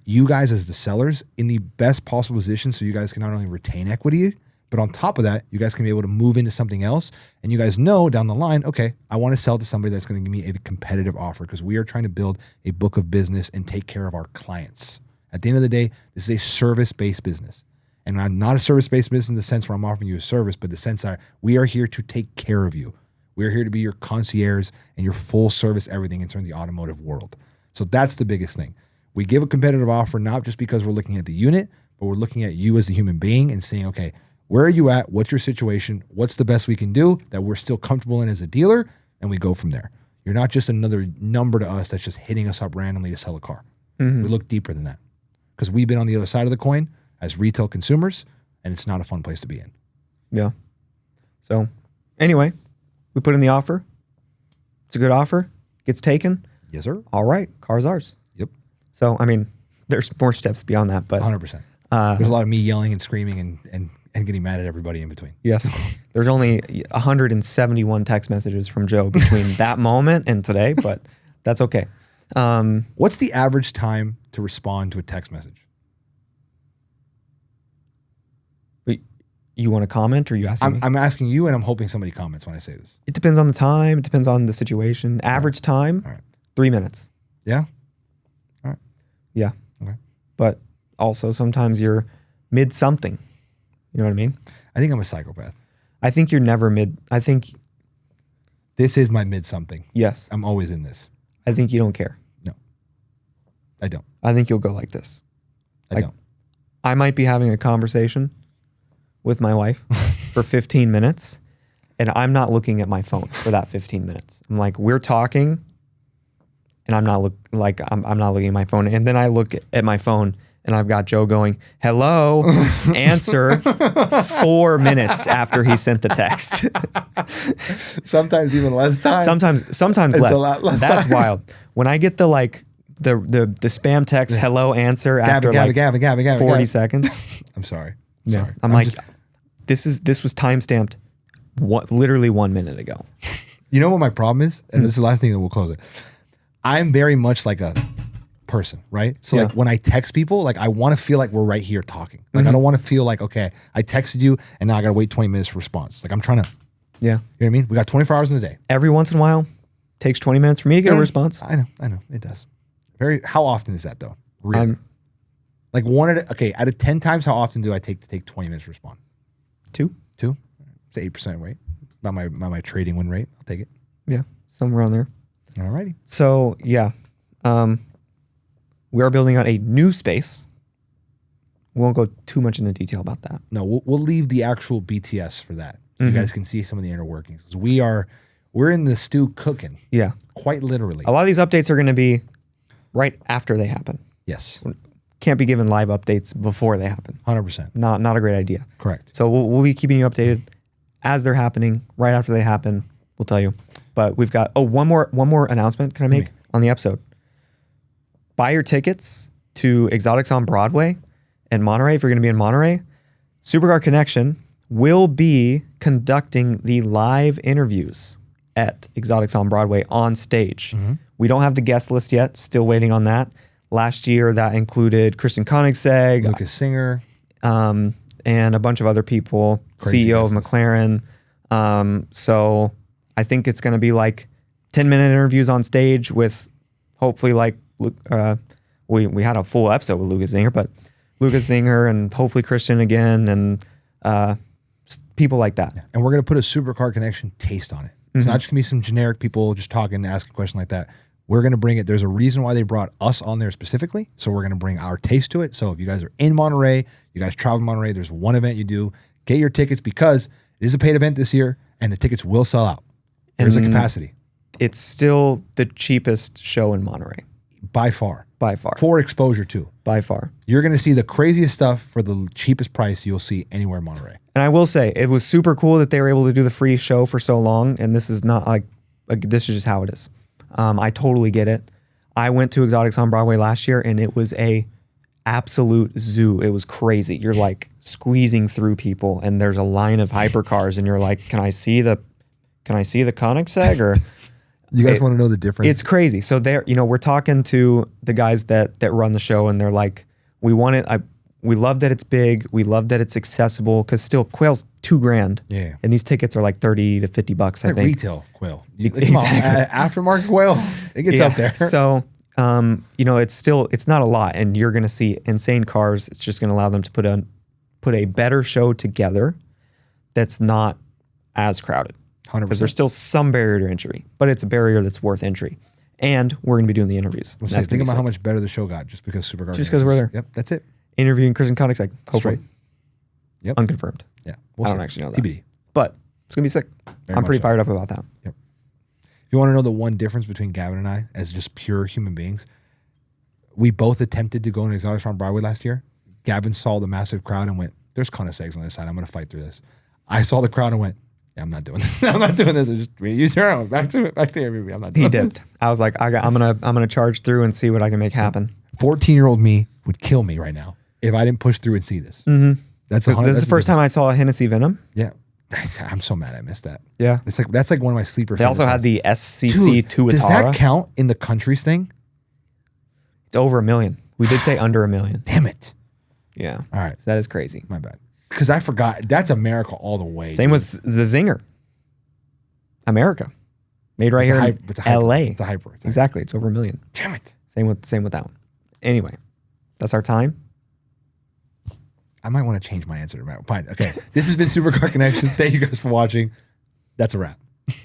Speaker 2: you guys as the sellers in the best possible position so you guys can not only retain equity, but on top of that, you guys can be able to move into something else. And you guys know down the line, okay, I want to sell to somebody that's going to give me a competitive offer because we are trying to build a book of business and take care of our clients. At the end of the day, this is a service-based business. And I'm not a service-based business in the sense where I'm offering you a service, but the sense that we are here to take care of you. We're here to be your concierge and your full service everything in terms of the automotive world. So that's the biggest thing. We give a competitive offer not just because we're looking at the unit, but we're looking at you as a human being and saying, okay, where are you at? What's your situation? What's the best we can do that we're still comfortable in as a dealer? And we go from there. You're not just another number to us that's just hitting us up randomly to sell a car. Mm-hmm. We look deeper than that because we've been on the other side of the coin as retail consumers, and it's not a fun place to be in.
Speaker 1: Yeah. So anyway, we put in the offer. It's a good offer. Gets taken.
Speaker 2: Yes, sir.
Speaker 1: All right. Car's ours.
Speaker 2: Yep.
Speaker 1: So, I mean, there's more steps beyond that, but
Speaker 2: 100%. There's a lot of me yelling and screaming and getting mad at everybody in between.
Speaker 1: Yes. There's only 171 text messages from Joe between that moment and today, but that's okay.
Speaker 2: What's the average time to respond to a text message?
Speaker 1: You want to comment or you asking me?
Speaker 2: I'm asking you, and I'm hoping somebody comments when I say this.
Speaker 1: It depends on the time. It depends on the situation. Average time, 3 minutes.
Speaker 2: Yeah? All right.
Speaker 1: Yeah.
Speaker 2: Okay.
Speaker 1: But also sometimes you're mid something. You know what I mean?
Speaker 2: I think I'm a psychopath.
Speaker 1: I think you're never mid. I think
Speaker 2: this is my mid something.
Speaker 1: Yes.
Speaker 2: I'm always in this.
Speaker 1: I think you don't care.
Speaker 2: No, I don't.
Speaker 1: I think you'll go like this.
Speaker 2: I don't.
Speaker 1: I might be having a conversation with my wife for 15 minutes and I'm not looking at my phone for that 15 minutes. I'm like, we're talking and I'm not I'm not looking at my phone. And then I look at my phone and I've got Joe going, hello, answer 4 minutes after he sent the text.
Speaker 2: Sometimes even less time.
Speaker 1: Sometimes
Speaker 2: it's
Speaker 1: less.
Speaker 2: A lot less
Speaker 1: That's
Speaker 2: time.
Speaker 1: wild. When I get the spam text, hello, answer after 40 seconds.
Speaker 2: I'm sorry.
Speaker 1: Yeah. I'm like, this was timestamped literally 1 minute ago.
Speaker 2: You know what my problem is? And this is the last thing that we'll close it. I'm very much like a person, right? So like when I text people, like I want to feel like we're right here talking. Like I don't want to feel like, okay, I texted you and now I got to wait 20 minutes for response. Like I'm trying to, you know what I mean? We got 24 hours in a day.
Speaker 1: Every once in a while, takes 20 minutes for me to get a response.
Speaker 2: I know. It does. How often is that though? Really? Like out of 10 times, how often do I take 20 minutes to respond?
Speaker 1: 2.
Speaker 2: It's 8% rate. About my trading win rate. I'll take it.
Speaker 1: Yeah. Somewhere around there.
Speaker 2: Alrighty.
Speaker 1: So yeah. We are building out a new space. We won't go too much into detail about that.
Speaker 2: No, we'll leave the actual BTS for that. So you guys can see some of the inner workings. We're in the stew cooking.
Speaker 1: Yeah.
Speaker 2: Quite literally.
Speaker 1: A lot of these updates are going to be right after they happen.
Speaker 2: Yes.
Speaker 1: Can't be given live updates before they happen.
Speaker 2: 100%.
Speaker 1: Not a great idea.
Speaker 2: Correct.
Speaker 1: So we'll be keeping you updated as they're happening. Right after they happen, we'll tell you. But we've got one more announcement can I make on the episode? Buy your tickets to Exotics on Broadway and Monterey if you're going to be in Monterey. SUPERCAR Connection will be conducting the live interviews at Exotics on Broadway on stage. We don't have the guest list yet. Still waiting on that. Last year, that included Kristen Koenigsegg,
Speaker 2: Lucas Singer,
Speaker 1: and a bunch of other people,
Speaker 2: Crazy
Speaker 1: CEO
Speaker 2: business.
Speaker 1: of McLaren. So I think it's going to be like 10-minute interviews on stage with hopefully like, we had a full episode with Lucas Zinger, but Lucas Zinger and hopefully Christian again and people like that.
Speaker 2: Yeah. And we're going to put a Supercar Connection taste on it. It's not just going to be some generic people just talking, asking questions like that. We're going to bring it. There's a reason why they brought us on there specifically. So we're going to bring our taste to it. So if you guys are in Monterey, you guys travel to Monterey, there's one event you do. Get your tickets because it is a paid event this year and the tickets will sell out. There's a capacity.
Speaker 1: It's still the cheapest show in Monterey.
Speaker 2: By far.
Speaker 1: By far.
Speaker 2: For exposure too.
Speaker 1: By far.
Speaker 2: You're going to see the craziest stuff for the cheapest price you'll see anywhere in Monterey.
Speaker 1: And I will say, it was super cool that they were able to do the free show for so long. And this is not like this is just how it is. I totally get it. I went to Exotics on Broadway last year and it was a absolute zoo. It was crazy. You're like squeezing through people and there's a line of hypercars and you're like, can I see the Koenigsegg or...
Speaker 2: You guys want to know the difference?
Speaker 1: It's crazy. So there, we're talking to the guys that run the show and they're like, we want it. We love that it's big. We love that it's accessible because still quail's $2,000. Yeah. And these tickets are like $30 to $50, I think.
Speaker 2: Retail quail. Come on, aftermarket quail, it gets up there.
Speaker 1: So, it's not a lot and you're going to see insane cars. It's just going to allow them to put a better show together that's not as crowded.
Speaker 2: 100%.
Speaker 1: Because there's still some barrier to entry, but it's a barrier that's worth entry. And we're going to be doing the interviews.
Speaker 2: Well, think about how much better the show got just because Supercar.
Speaker 1: Just because we're there.
Speaker 2: Yep, that's it.
Speaker 1: Interviewing Christian Koenigsegg, hopefully.
Speaker 2: Yep.
Speaker 1: Unconfirmed.
Speaker 2: Yeah.
Speaker 1: I don't actually know that.
Speaker 2: TBD.
Speaker 1: But it's going to be sick. I'm pretty fired up about that.
Speaker 2: Yep. If you want to know the one difference between Gavin and I as just pure human beings, we both attempted to go on Exotics on Broadway last year. Gavin saw the massive crowd and went, there's Koenigsegg's on this side. I'm going to fight through this. I saw the crowd and went, yeah, I'm not doing this. I'm not doing this. I just use your own. Back to everybody. I'm not doing this.
Speaker 1: He dipped. I was like, I'm gonna charge through and see what I can make happen.
Speaker 2: 14-year-old me would kill me right now if I didn't push through and see this. Mm-hmm.
Speaker 1: This is the first time I saw a Hennessy Venom.
Speaker 2: Yeah. I'm so mad I missed that.
Speaker 1: Yeah.
Speaker 2: That's like one of my sleeper
Speaker 1: They also had the SCC Tuatara.
Speaker 2: Does that count in the countries thing?
Speaker 1: It's over $1 million. We did say under $1 million.
Speaker 2: Damn it.
Speaker 1: Yeah.
Speaker 2: All right.
Speaker 1: So that is crazy.
Speaker 2: My bad. Because I forgot. That's America all the way.
Speaker 1: Same with the Zinger. America. Made right here in LA.
Speaker 2: It's a hyper.
Speaker 1: Exactly. It's over $1 million.
Speaker 2: Damn it.
Speaker 1: Same with that one. Anyway, that's our time.
Speaker 2: I might want to change my answer to that. Fine. Okay. This has been Supercar Connection. Thank you guys for watching. That's a wrap.